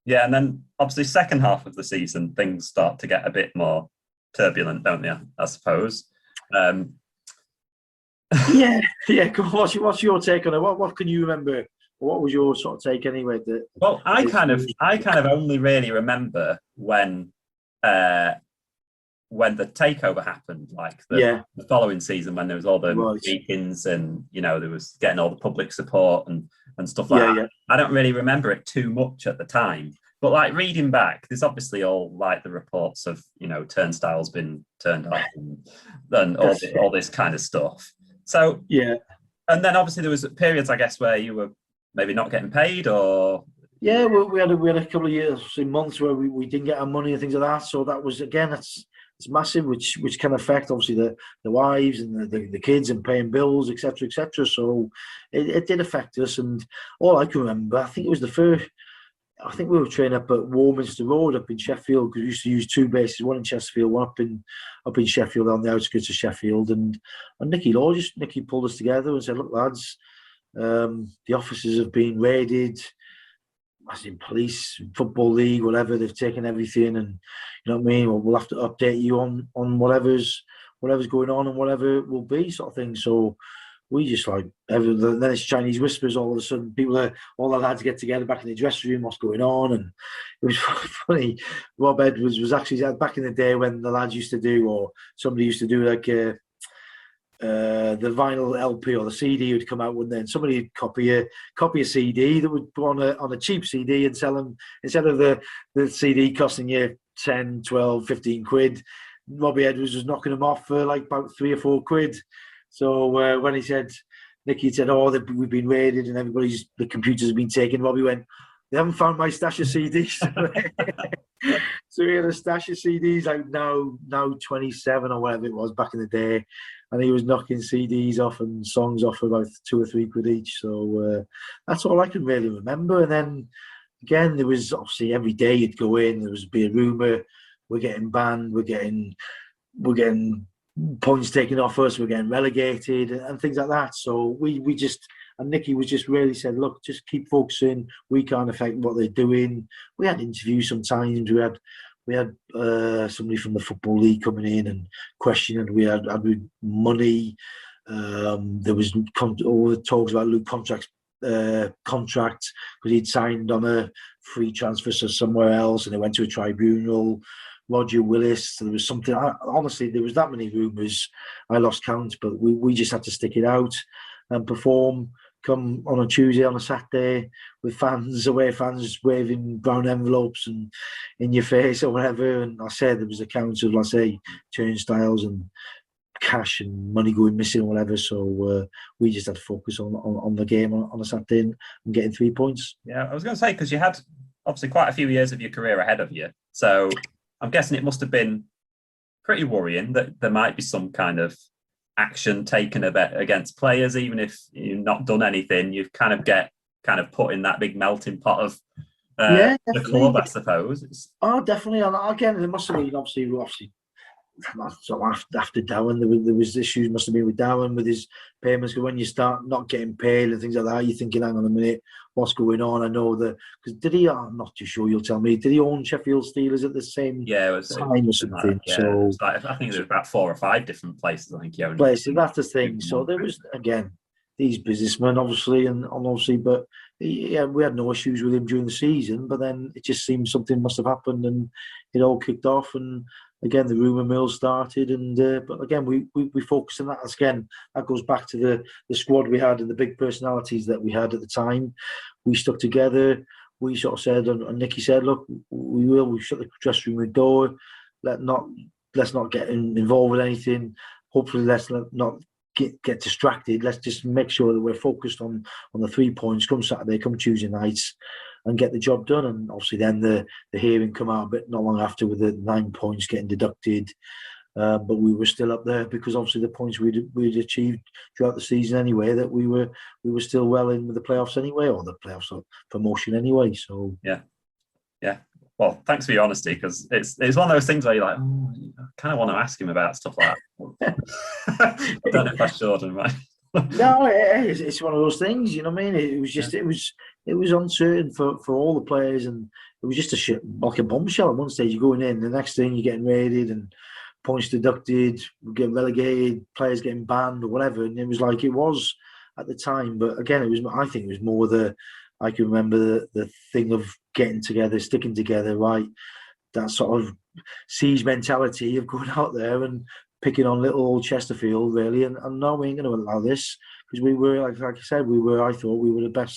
Yeah, and then obviously second half of the season, things start to get a bit more turbulent, don't they, I suppose? Yeah. What's your take on it? What can you remember? What was your sort of take anyway? Well, I kind of only really remember when the takeover happened, like the following season, when there was all the meetings and there was getting all the public support and stuff like that. Yeah. I don't really remember it too much at the time, but like reading back, there's obviously all like the reports of turnstiles been turned off and all this kind of stuff. So yeah, and then obviously there was periods, I guess, where you were maybe not getting paid, or we had a couple of years, months where we didn't get our money and things like that. So that was, again, it's massive, which can affect obviously the wives and the kids and paying bills, etc. So it did affect us. And all I can remember, I think it was the first. I think we were training up at Warminster Road up in Sheffield, because we used to use two bases, one in Chesterfield, one up in Sheffield, on the outskirts of Sheffield. And Nicky pulled us together and said, look, lads, the offices have been raided, as in police, football league, whatever. They've taken everything, and you know what I mean. We'll have to update you on whatever's going on and whatever it will be, sort of thing. So we just like then it's Chinese whispers. All of a sudden, all the lads get together back in the dressing room. What's going on? And it was funny. Rob Edwards was actually back in the day when the lads used to do, or somebody used to do like the vinyl LP or the CD would come out, wouldn't they? And somebody would copy a CD that would go on a cheap CD and sell them, instead of the CD costing you 10, 12, 15 quid. Robbie Edwards was knocking them off for like about 3 or 4 quid. So when Nicky said, "Oh, we've been raided and the computers have been taken," Robbie went, "They haven't found my stash of CDs." So he had a stash of CDs, like now 27 or whatever it was back in the day, and he was knocking CDs off and songs off for about 2 or 3 quid each. So that's all I can really remember. And then again, there was obviously every day you'd go in, there would be a rumour, we're getting banned, we're getting points taken off us, we're getting relegated and things like that. So we just, and Nicky was just really said, look, just keep focusing. We can't affect what they're doing. We had interviews sometimes. We had somebody from the Football League coming in and questioning. We had money. There was all the talks about Luke contract because he'd signed on a free transfer to somewhere else, and they went to a tribunal. Roger Willis. So there was something. Honestly, there was that many rumours. I lost count, but we just had to stick it out and perform. Come on a Tuesday, on a Saturday, with away fans waving brown envelopes and in your face or whatever. And I said there was accounts of, let's say, turnstiles and cash and money going missing or whatever. So we just had to focus on the game on a Saturday and getting 3 points. Yeah, I was going to say, because you had obviously quite a few years of your career ahead of you, so I'm guessing it must have been pretty worrying that there might be some kind of action taken against players, even if you've not done anything. You've kind of put in that big melting pot of the club, I suppose. Oh, definitely. And again, there must have been obviously So after Darren, there was issues must have been with Darren with his payments. Because when you start not getting paid and things like that, you're thinking, hang on a minute, what's going on? I know that because did he? I'm not too sure. You'll tell me. Did he own Sheffield Steelers at the same time or something? So I think there was about 4 or 5 different places. I think he owned places. That's the thing. So there was again these businessmen, obviously, and obviously, but yeah, we had no issues with him during the season. But then it just seemed something must have happened, and it all kicked off and. Again, the rumour mill started, and but again, we focused on that. Again, that goes back to the squad we had and the big personalities that we had at the time. We stuck together. We sort of said, and Nicky said, "Look, we shut the dressing room door. Let's not get involved with anything. Hopefully, let's not get distracted. Let's just make sure that we're focused on the 3 points. Come Saturday, come Tuesday nights." And get the job done. And obviously then the hearing come out a bit not long after with the 9 points getting deducted. But we were still up there because obviously the points we'd achieved throughout the season anyway, that we were still well in with the playoffs anyway, or the playoffs or promotion anyway. So yeah. Well, thanks for your honesty, because it's one of those things where you're like, I kind of want to ask him about stuff like that. I don't know if I should, right? No, it's one of those things, you know what I mean? It was just it was uncertain for all the players, and it was just a shit like a bombshell. At one stage you're going in, the next thing you're getting raided and points deducted, getting relegated, players getting banned or whatever. And it was like it was at the time, but again, I think it was more I can remember the thing of getting together, sticking together, right? That sort of siege mentality of going out there and picking on little old Chesterfield, really, and no, we ain't going to allow this, because we were, like I said, I thought we were the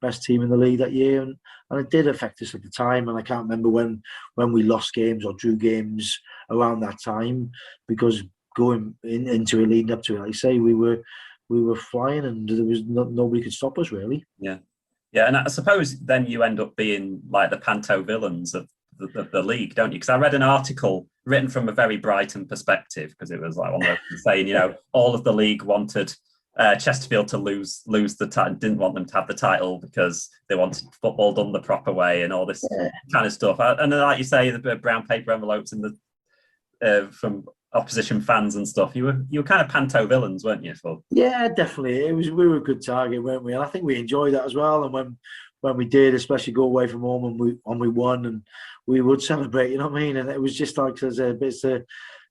best team in the league that year, and it did affect us at the time. And I can't remember when we lost games or drew games around that time, because going into it, leading up to it, like I say, we were flying, and there was nobody could stop us, really. Yeah, and I suppose then you end up being like the panto villains of the league, don't you? Because I read an article written from a very Brighton perspective, because it was like one of those saying, all of the league wanted Chesterfield to lose the title, didn't want them to have the title because they wanted football done the proper way and all this kind of stuff. And then, like you say, the brown paper envelopes in the from opposition fans and stuff. You were kind of panto villains, weren't you? Yeah, definitely. We were a good target, weren't we? And I think we enjoyed that as well. And when we did, especially go away from home and we won, and we would celebrate, you know what I mean? And it was just like there's a bit of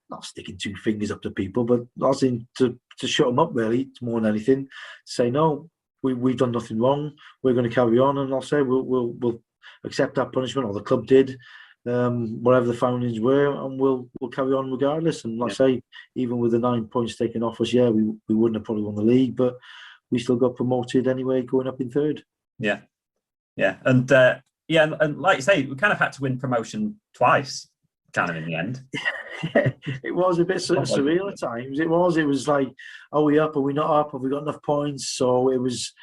not sticking 2 fingers up to people, but asking to shut them up, really, more than anything. Say, no, we've done nothing wrong. We're going to carry on, and I'll say we'll accept that punishment, or the club did, whatever the findings were, and we'll carry on regardless. And like I say, even with the 9 points taken off us, we wouldn't have probably won the league, but we still got promoted anyway, going up in third. Yeah, and and like you say, we kind of had to win promotion twice, kind of in the end. It was a bit surreal at times. It was like, are we up? Are we not up? Have we got enough points? So it was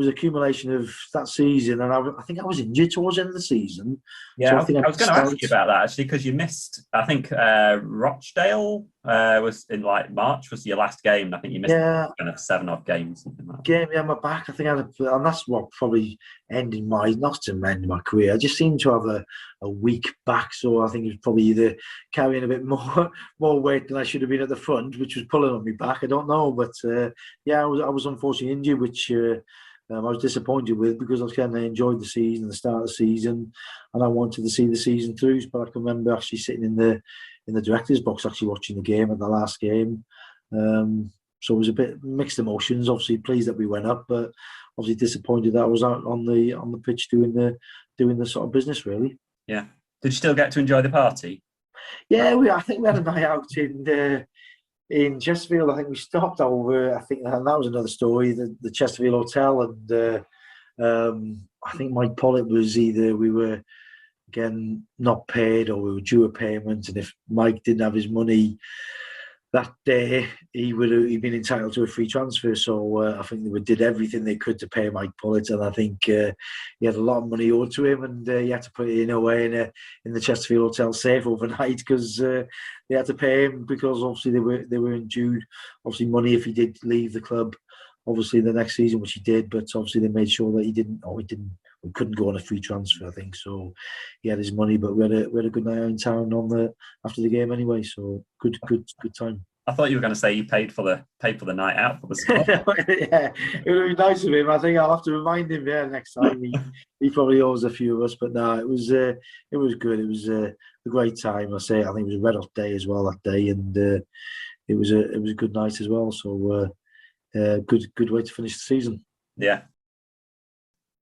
accumulation of that season, and I think I was injured towards the end of the season. Yeah, so I was going to ask you about that actually, because you missed. I think Rochdale was in like March was your last game. I think you missed kind of 7 odd games, something like that. Game, my back. I think and that's what probably ended not to end my career. I just seemed to have a weak back, so I think it was probably either carrying a bit more weight than I should have been at the front, which was pulling on me back. I don't know, but I was unfortunately injured, which. I was disappointed with, because I enjoyed the season, the start of the season, and I wanted to see the season through. But I can remember actually sitting in the director's box, actually watching the game at the last game. So it was a bit mixed emotions. Obviously pleased that we went up, but obviously disappointed that I was out on the pitch doing the sort of business, really. Yeah. Did you still get to enjoy the party? Yeah, I think we had a night out in Chesterfield. I think we stopped over. I think that was another story. The Chesterfield Hotel, and I think Mike Pollitt was either we were again not paid or we were due a payment, and if Mike didn't have his money that day, he'd been entitled to a free transfer. So I think they did everything they could to pay Mike Pollitt, and I think he had a lot of money owed to him, and he had to put it in the Chesterfield Hotel safe overnight, because they had to pay him, because obviously they were due obviously money if he did leave the club, obviously the next season, which he did. But obviously they made sure that he didn't we couldn't go on a free transfer, I think. So he had his money, but we had a good night out in town after the game anyway. So good time. I thought you were going to say you paid for the night out for the squad. Yeah, it would be nice of him. I think I'll have to remind him next time. He probably owes a few of us, but no, it was good. It was a great time. I think it was a red hot day as well that day, and it was a good night as well. So good way to finish the season. Yeah,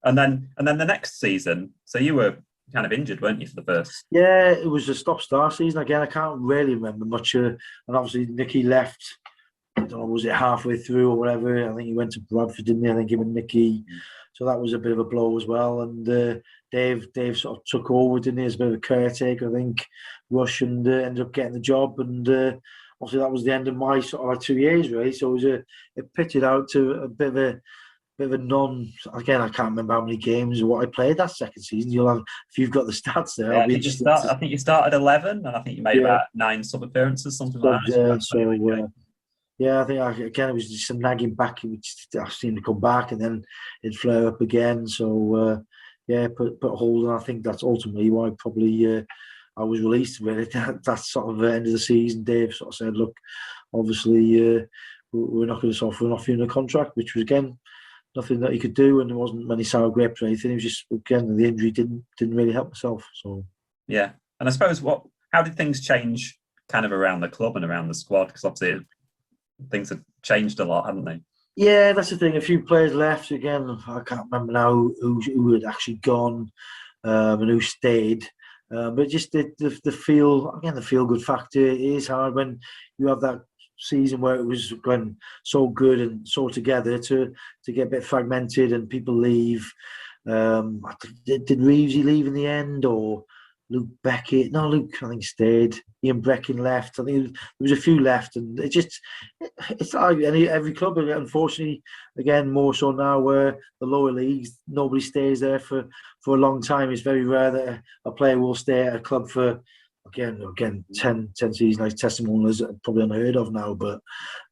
and then the next season. So you were kind of injured, weren't you, for the first? Yeah, it was a stop-start season again. I can't really remember much. And obviously Nicky left. I don't know, was it halfway through or whatever? I think he went to Bradford, didn't he? I think him and Nicky. So that was a bit of a blow as well. And Dave sort of took over, didn't he, as a bit of a caretaker, I think. Rush and ended up getting the job. And obviously that was the end of my sort of like 2 years, really. So it pitted out to a bit of a again, I can't remember how many games or what I played that second season. You'll have, if you've got the stats there, yeah, I think you started 11, and I think you made about 9 sub appearances, something like that. Yeah, I think again it was just some nagging back, which I seemed to come back, and then it'd flare up again. So put a hold on. I think that's ultimately why probably I was released. Really, that sort of end of the season, Dave sort of said, "Look, obviously we're not going to offer you a contract," which was again nothing that he could do, and there wasn't many sour grapes or anything. It was just again the injury didn't really help myself. So yeah, and I suppose how did things change kind of around the club and around the squad? Because obviously things have changed a lot, haven't they? Yeah, that's the thing. A few players left again. I can't remember now who had actually gone and who stayed. But just the feel good factor is hard when you have that season where it was going so good and so together to get a bit fragmented and people leave. Did Reevesy leave in the end, or Luke Beckett? No, Luke I think stayed. Ian Breckin left. I think there was a few left, and it's like every club. Unfortunately, again more so now where the lower leagues nobody stays there for a long time. It's very rare that a player will stay at a club for again 10 seasons. Like testimonials probably unheard of now, but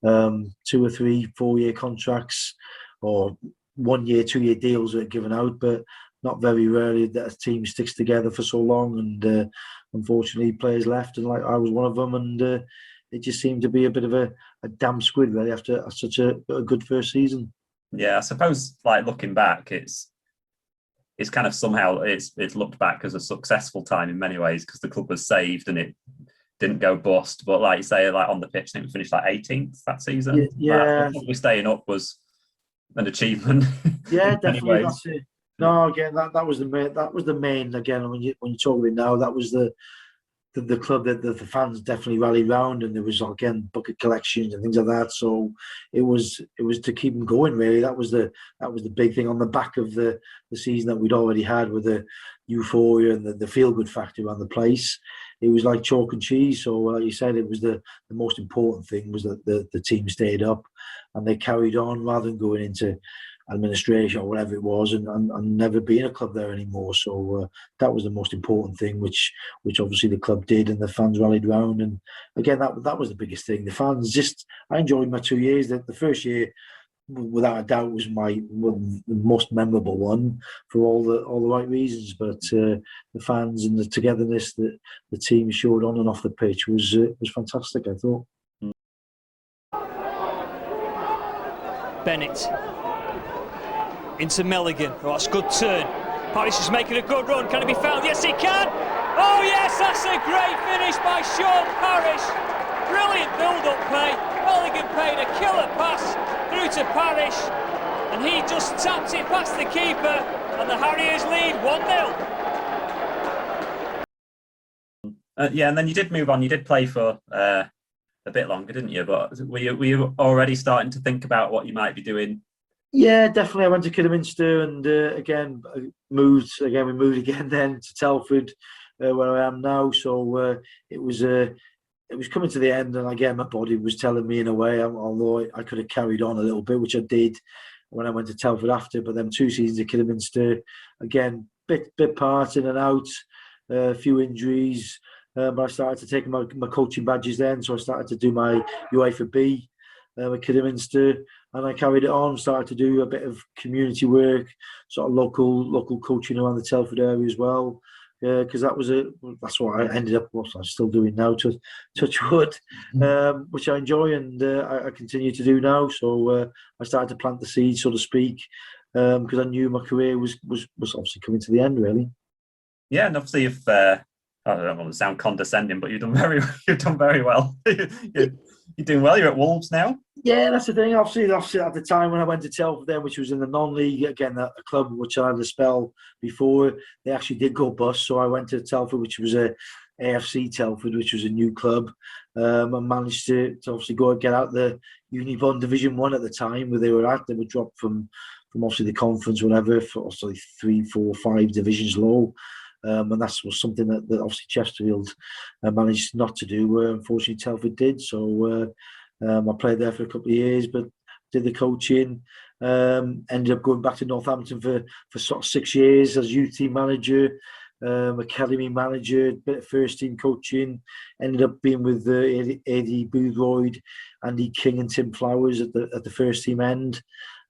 2 or 3 4-year contracts or 1 year 2 year deals are given out, but not very rarely that a team sticks together for so long. And unfortunately players left, and like I was one of them, and it just seemed to be a bit of a damn squid really after such a good first season. Yeah, I suppose like looking back, it's kind of somehow it's looked back as a successful time in many ways because the club was saved and it didn't go bust. But like you say, like on the pitch, I think we finished like 18th that season. Yeah, like, staying up was an achievement. Yeah, definitely. That's it. No, again, that was the main. Again, when you talk about it now, that was the club that the fans definitely rallied round, and there was again bucket collections and things like that. So it was to keep them going. Really, that was the big thing on the back of the season that we'd already had with the euphoria and the feel good factor around the place. It was like chalk and cheese. So like you said, it was the most important thing was that the team stayed up and they carried on rather than going into administration or whatever it was and never being a club there anymore. So that was the most important thing, which obviously the club did, and the fans rallied round. And again, that was the biggest thing. The fans I enjoyed my 2 years. The first year, without a doubt, was the most memorable one for all the right reasons. But the fans and the togetherness that the team showed on and off the pitch was fantastic, I thought. Bennett into Milligan. Oh, that's a good turn. Parrish is making a good run. Can it be found? Yes, he can. Oh, yes, that's a great finish by Sean Parrish. Brilliant build-up play. Milligan paid a killer pass through to Parrish, and he just tapped it past the keeper, and the Harriers lead 1-0. Yeah, and then you did move on. You did play for a bit longer, didn't you? But were you already starting to think about what you might be doing? Yeah, definitely. I went to Kidderminster and again we moved again then to Telford, where I am now. So it was coming to the end, and again my body was telling me in a way, although I could have carried on a little bit, which I did when I went to Telford after. But then 2 seasons at Kidderminster, again bit part in and out, a few injuries. But I started to take my coaching badges then, so I started to do my UEFA B with Kidderminster. and I carried it on. Started to do a bit of community work, sort of local coaching around the Telford area as well. Because that's what I ended up. What I'm still doing now, to touch wood, which I enjoy, and I continue to do now. So I started to plant the seed, so to speak, because I knew my career was obviously coming to the end, really. Yeah, and obviously, if I don't want to sound condescending, but you've done very well. You're doing well. You're at Wolves now. Yeah, that's the thing. Obviously, at the time when I went to Telford, then, which was in the non-league, again, a club which I had a spell before, they actually did go bust. So I went to Telford, which was a AFC Telford, which was a new club, and managed to obviously go and get out the Unibond Division 1 at the time where they were at. They were dropped from obviously the conference, whatever, for obviously 3, 4, 5 divisions low. And that was something that obviously Chesterfield managed not to do. Unfortunately, Telford did. So I played there for a couple of years, but did the coaching. Ended up going back to Northampton for sort of 6 years as youth team manager, academy manager, bit of first team coaching. Ended up being with Eddie Boothroyd, Andy King, and Tim Flowers at the first team end.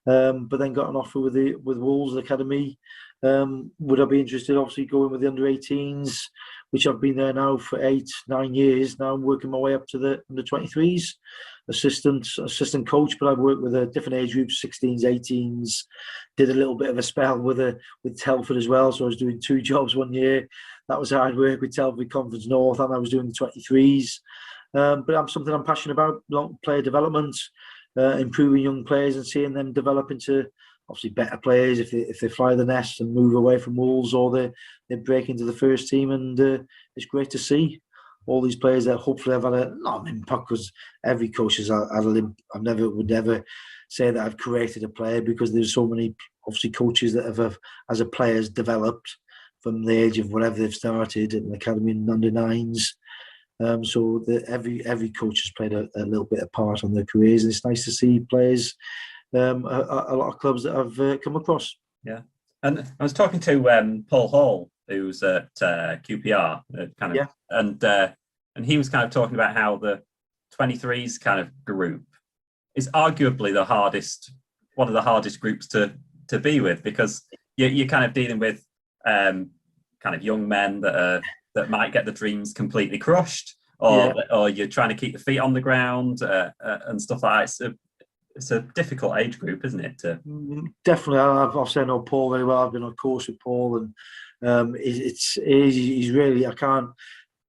But then got an offer with Wolves Academy. Would I be interested, obviously, going with the under-18s, which I've been there now for 8, 9 years. Now I'm working my way up to the under-23s, assistant coach, but I've worked with different age groups, 16s, 18s, did a little bit of a spell with Telford as well, so I was doing 2 jobs one year. That was hard work with Telford Conference North, and I was doing the 23s. But I'm something I'm passionate about, player development, improving young players and seeing them develop into obviously better players if they fly the nest and move away from Wolves, or they break into the first team. And it's great to see all these players that hopefully have had not an impact, because every coach has had an impact. I would never say that I've created a player, because there's so many obviously coaches that have as a players developed from the age of whatever they've started at an academy in under 9s. So every coach has played a little bit of part on their careers, and it's nice to see players. A lot of clubs that I've come across. Yeah, and I was talking to Paul Hall, who's at QPR, and he was kind of talking about how the 23s kind of group is arguably one of the hardest groups to be with, because you're kind of dealing with kind of young men that might get the dreams completely crushed, or you're trying to keep the feet on the ground and stuff like that. It's a difficult age group, isn't it? Definitely. I know Paul very well. I've been on course with Paul, and he's really, I can't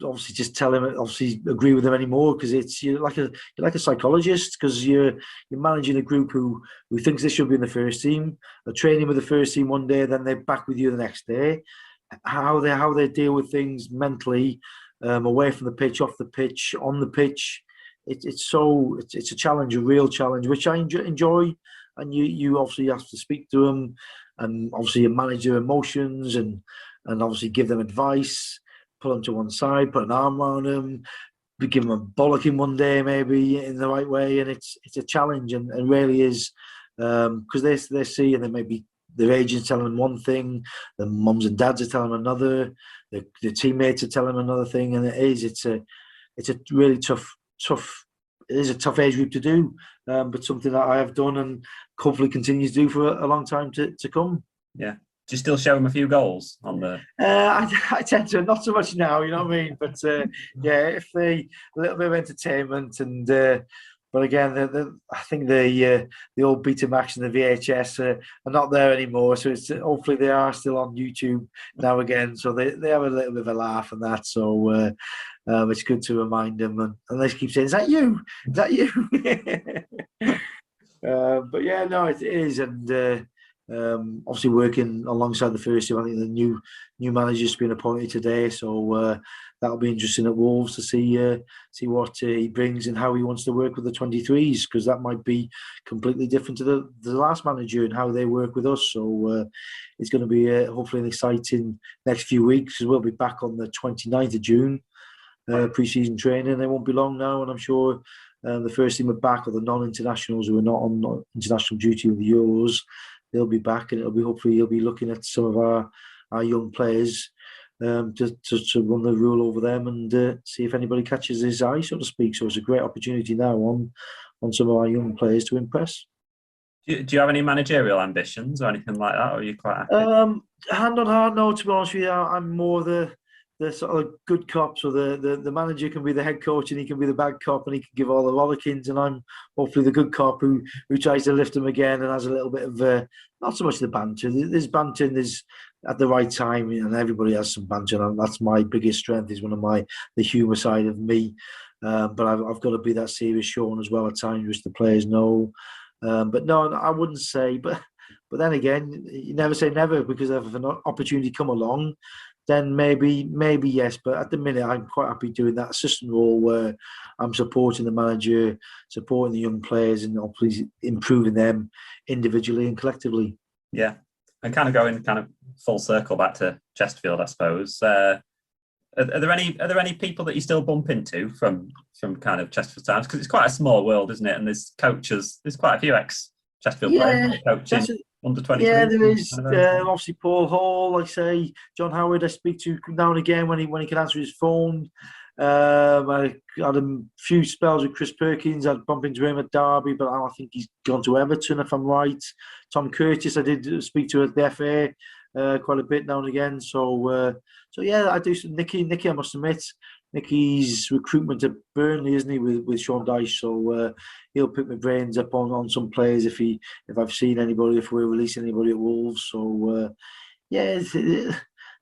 obviously just tell him, obviously agree with him anymore, because you're like a psychologist, because you're managing a group who thinks they should be in the first team. They're training with the first team one day, then they're back with you the next day. How they deal with things mentally, away from the pitch, off the pitch, on the pitch. It's a challenge, a real challenge, which I enjoy. And you obviously have to speak to them, and obviously you manage their emotions, and obviously give them advice, pull them to one side, put an arm around them, give them a bollocking one day maybe in the right way, and it's a challenge, and really is, because they see, and they maybe their agents telling them one thing, the mums and dads are telling them another, the teammates are telling them another thing, and it's a really tough. It is a tough age group to do, but something that I have done and hopefully continue to do for a long time to come. Yeah. Do you still show them a few goals on the? I tend to, not so much now, you know what I mean. But if a little bit of entertainment, and but again, I think the old Betamax and the VHS are not there anymore. So it's hopefully they are still on YouTube now again. So they have a little bit of a laugh and that. So. It's good to remind them, and they keep saying, "Is that you? Is that you?" But yeah, no, it is, and obviously working alongside the first team. I think the new manager's been appointed today, so that'll be interesting at Wolves to see what he brings and how he wants to work with the 23s, because that might be completely different to the last manager and how they work with us. So it's going to be hopefully an exciting next few weeks, because we'll be back on the 29th of June. Pre-season training. They won't be long now, and I'm sure the first team are back, or the non-internationals who are not on international duty with the Euros, they'll be back, and hopefully he'll be looking at some of our young players to run the rule over them, and see if anybody catches his eye, so to speak. So it's a great opportunity now on some of our young players to impress. Do you have any managerial ambitions or anything like that, or are you quite happy? Hand on heart, no. To be honest with you, I'm more the sort of good cop. So the manager can be the head coach, and he can be the bad cop, and he can give all the rollickings, and I'm hopefully the good cop who tries to lift them again and has a little bit of not so much the banter. There's banter, there's at the right time, and everybody has some banter, and that's my biggest strength. Is one of the humour side of me. But I've got to be that serious Sean as well at times, which the players know. But no, I wouldn't say. But then again, you never say never, because if an opportunity come along, then maybe yes. But at the minute, I'm quite happy doing that assistant role where I'm supporting the manager, supporting the young players, and obviously improving them individually and collectively. Yeah, and kind of going full circle back to Chesterfield, I suppose. Are there any people that you still bump into from kind of Chesterfield times? Because it's quite a small world, isn't it? And there's coaches. There's quite a few ex-Chesterfield players coaching under 23. Yeah, there is. Obviously, Paul Hall. Like I say, John Howard. I speak to now and again when he can answer his phone. I had a few spells with Chris Perkins. I'd bump into him at Derby, but I think he's gone to Everton, if I'm right. Tom Curtis, I did speak to at the FA quite a bit now and again. So yeah, I do. Nicky, I must admit, Nicky's recruitment at Burnley, isn't he, with Sean Dyche? So he'll pick my brains up on some players if I've seen anybody, if we're releasing anybody at Wolves. So yeah,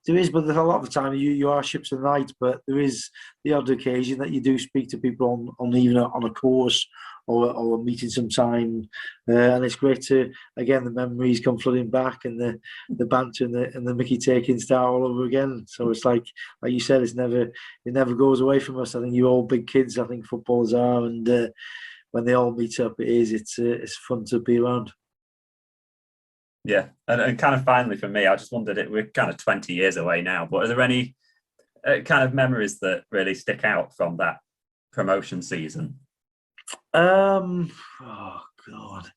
there is, but a lot of the time you are ships of the night. But there is the odd occasion that you do speak to people on even on a course or a meeting sometime, and it's great to, again, the memories come flooding back, and the banter and the Mickey taking start all over again. So it's like you said, it never goes away from us. I think you're all big kids. I think footballers are, and when they all meet up, it's fun to be around. Yeah, and kind of finally for me, I just wondered, we're kind of 20 years away now, but are there any kind of memories that really stick out from that promotion season? Oh God,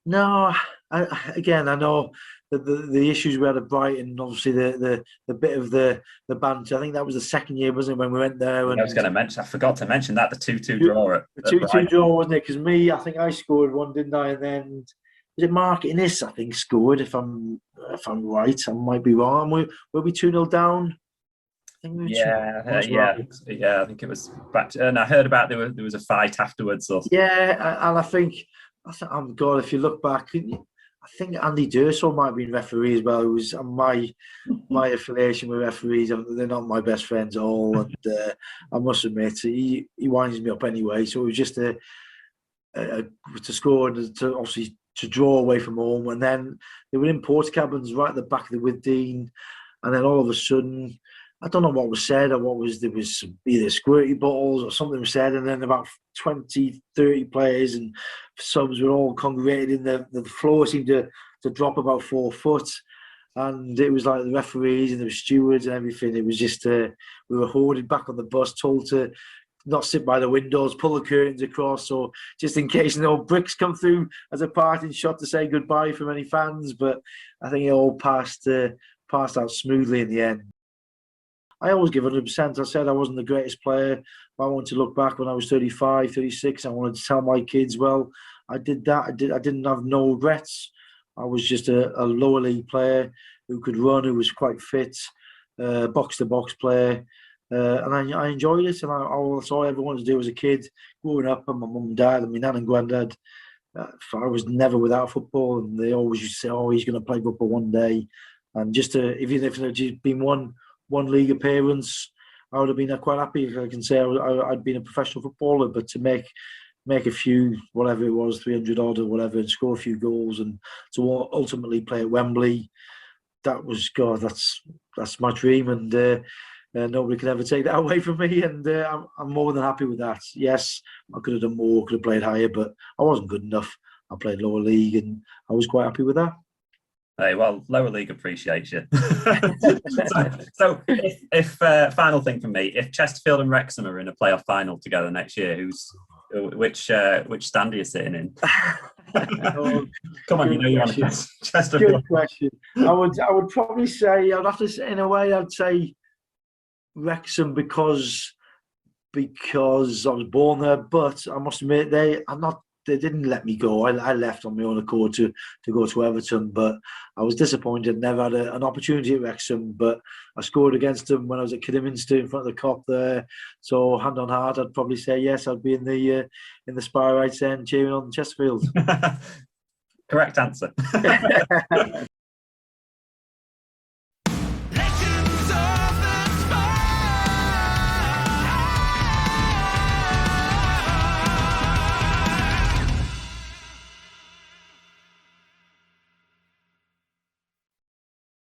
no. I know the issues we had at Brighton, obviously the bit of the banter. I think that was the second year, wasn't it, when we went there? And I was going to mention, I forgot to mention that, the 2-2 draw. The 2-2 draw, wasn't it? Because I think I scored one, didn't I? And then was it Mark Innes, I think, scored? If I'm right, I might be wrong. Were we 2-0 down? I think we were I think it was back to, and I heard about there was a fight afterwards. Yeah, and I think oh God, if you look back, I think Andy Dursall might have been referee as well. It was my affiliation with referees. They're not my best friends at all, and I must admit he winds me up anyway. So it was just to score and to obviously to draw away from home, and then they were in Portakabins right at the back of the Withdean, and then all of a sudden, I don't know what was said or there was either squirty bottles or something was said, and then about 20, 30 players and subs were all congregated in the floor seemed to drop about 4 foot, and it was like the referees and the stewards and everything. It was just we were hoarded back on the bus, told to not sit by the windows, pull the curtains across, so just in case no bricks come through as a parting shot to say goodbye from any fans. But I think it all passed out smoothly in the end. I always give 100%. I said I wasn't the greatest player, but I wanted to look back when I was 35, 36. I wanted to tell my kids, well, I did that. I didn't have no regrets. I was just a lower league player who could run, who was quite fit, box-to-box player. And I enjoyed it, and that's all I ever wanted to do as a kid. Growing up, and my mum and dad and my nan and granddad, I was never without football, and they always used to say, "Oh, he's going to play football one day." And just even if it had just been one league appearance, I would have been quite happy. If I can say I'd been a professional footballer, but to make a few, whatever it was, 300 odd or whatever, and score a few goals, and to ultimately play at Wembley, that was God. That's my dream, and. Nobody can ever take that away from me, and I'm more than happy with that. Yes, I could have done more, could have played higher, but I wasn't good enough. I played lower league, and I was quite happy with that. Hey, well, lower league appreciates you. so if final thing from me, if Chesterfield and Wrexham are in a playoff final together next year, which stand are you sitting in? Come on, you know you're on Chesterfield. Good question. I would probably say, I'd have to say, in a way, I'd say Wrexham because I was born there, but I must admit I'm not didn't let me go. I left on my own accord to go to Everton, but I was disappointed. Never had an opportunity at Wrexham, but I scored against them when I was at Kidderminster in front of the Cop there. So hand on heart, I'd probably say yes. I'd be in the Spireites end cheering on Chesterfield. Correct answer.